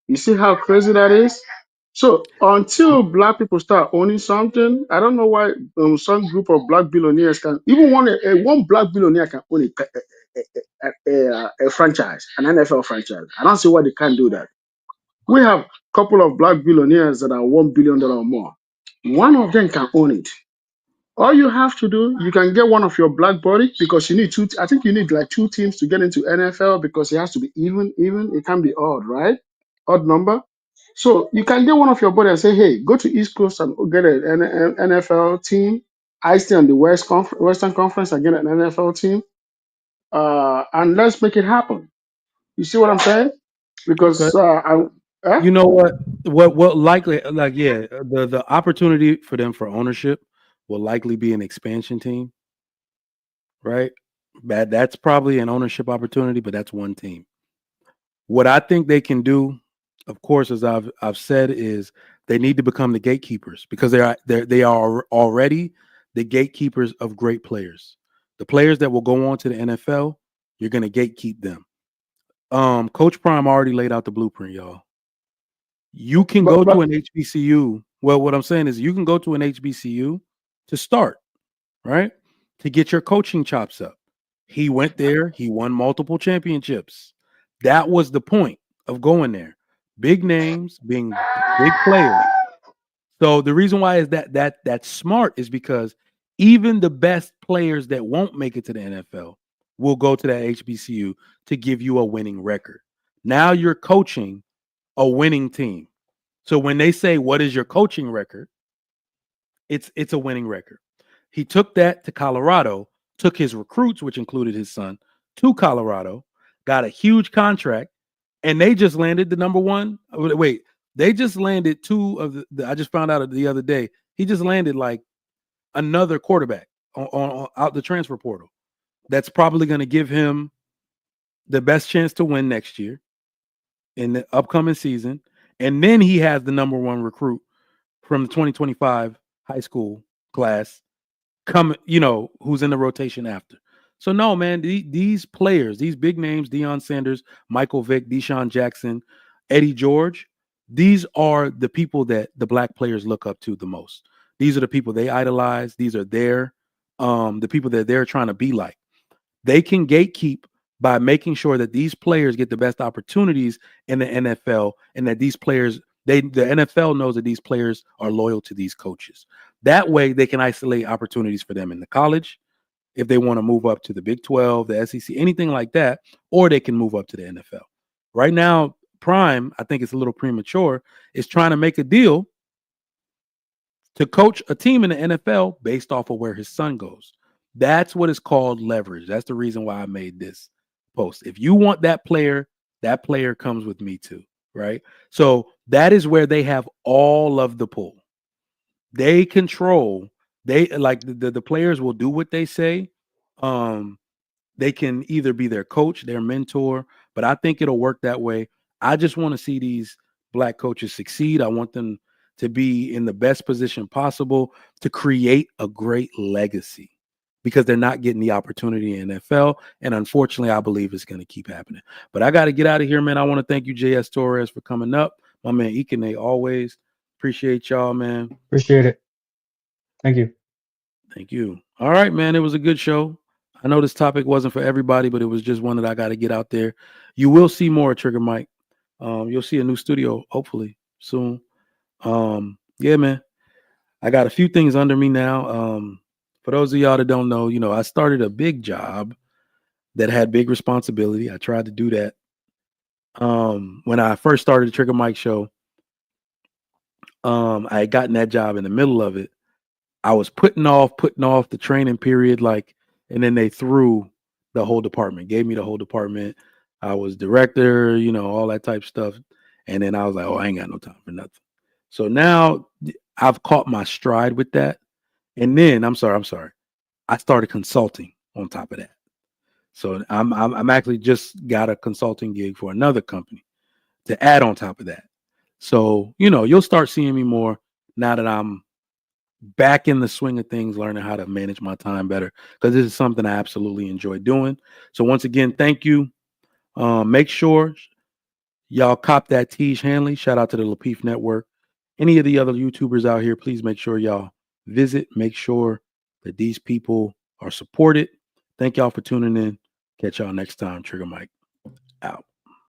You see how crazy that is? So until black people start owning something, I don't know why some group of black billionaires can even one black billionaire can own a franchise, an NFL franchise. I don't see why they can't do that. We have a couple of black billionaires that are $1 billion or more. One of them can own it. All you have to do, you can get one of your black buddy because you need two. I think you need like two teams to get into NFL because it has to be even. It can't be odd, right? Odd number. So you can get one of your buddy and say, "Hey, go to East Coast and get an NFL team. I stay on the Western Conference and get an NFL team, and let's make it happen." You see what I'm saying? Okay. Because You know what? What likely like yeah, the opportunity for them for ownership will likely be an expansion team, right? That's probably an ownership opportunity, but that's one team. What I think they can do, of course, as I've said, is they need to become the gatekeepers because they are already the gatekeepers of great players. The players that will go on to the NFL, you're going to gatekeep them. Coach Prime already laid out the blueprint, y'all. You can go to but an HBCU. Well, what I'm saying is you can go to an HBCU to start, right? To get your coaching chops up. He went there, he won multiple championships. That was the point of going there. Big names, being big players. So the reason why is that's smart is because even the best players that won't make it to the NFL will go to that HBCU to give you a winning record. Now you're coaching a winning team. So when they say what is your coaching record, it's a winning record. He took that to Colorado, took his recruits, which included his son, to Colorado, got a huge contract, and they just landed the number one. Wait, they just landed two of I just found out the other day. He just landed like another quarterback on out the transfer portal. That's probably going to give him the best chance to win next year in the upcoming season. And then he has the number one recruit from the 2025 high school class who's in the rotation after. So no, man, these players, these big names, Deion Sanders, Michael Vick, Deshaun Jackson, Eddie George, these are the people that the black players look up to the most. These are the people they idolize. These are the people that they're trying to be like. They can gatekeep by making sure that these players get the best opportunities in the NFL and that these players, the NFL knows that these players are loyal to these coaches. That way they can isolate opportunities for them in the college if they want to move up to the Big 12, the SEC, anything like that, or they can move up to the NFL. Right now, Prime, I think it's a little premature, is trying to make a deal to coach a team in the NFL based off of where his son goes. That's what is called leverage. That's the reason why I made this post. If you want that player comes with me too, right? So that is where they have all of the pull. They control. They like the players will do what they say. They can either be their coach, their mentor, but I think it'll work that way. I just want to see these black coaches succeed. I want them to be in the best position possible to create a great legacy because they're not getting the opportunity in NFL. And unfortunately, I believe it's going to keep happening. But I got to get out of here, man. I want to thank you, JS Torres, for coming up. My man Ikene, always appreciate y'all, man. Appreciate it. Thank you. Thank you. All right, man. It was a good show. I know this topic wasn't for everybody, but it was just one that I got to get out there. You will see more Trigger Mike. You'll see a new studio hopefully soon. Yeah, man. I got a few things under me now. For those of y'all that don't know, I started a big job that had big responsibility. I tried to do that. When I first started the Trigger Mike show, I had gotten that job in the middle of it. I was putting off the training period, and then they threw the whole department, gave me the whole department. I was director, all that type of stuff. And then I was like, oh, I ain't got no time for nothing. So now I've caught my stride with that. And then I'm sorry. I started consulting on top of that. So I'm actually just got a consulting gig for another company to add on top of that. So, you'll start seeing me more now that I'm back in the swing of things, learning how to manage my time better, because this is something I absolutely enjoy doing. So once again, thank you. Make sure y'all cop that Tej Hanley. Shout out to the Lapeef Network. Any of the other YouTubers out here, please make sure y'all visit. Make sure that these people are supported. Thank y'all for tuning in. Catch y'all next time. Trigger Mike out.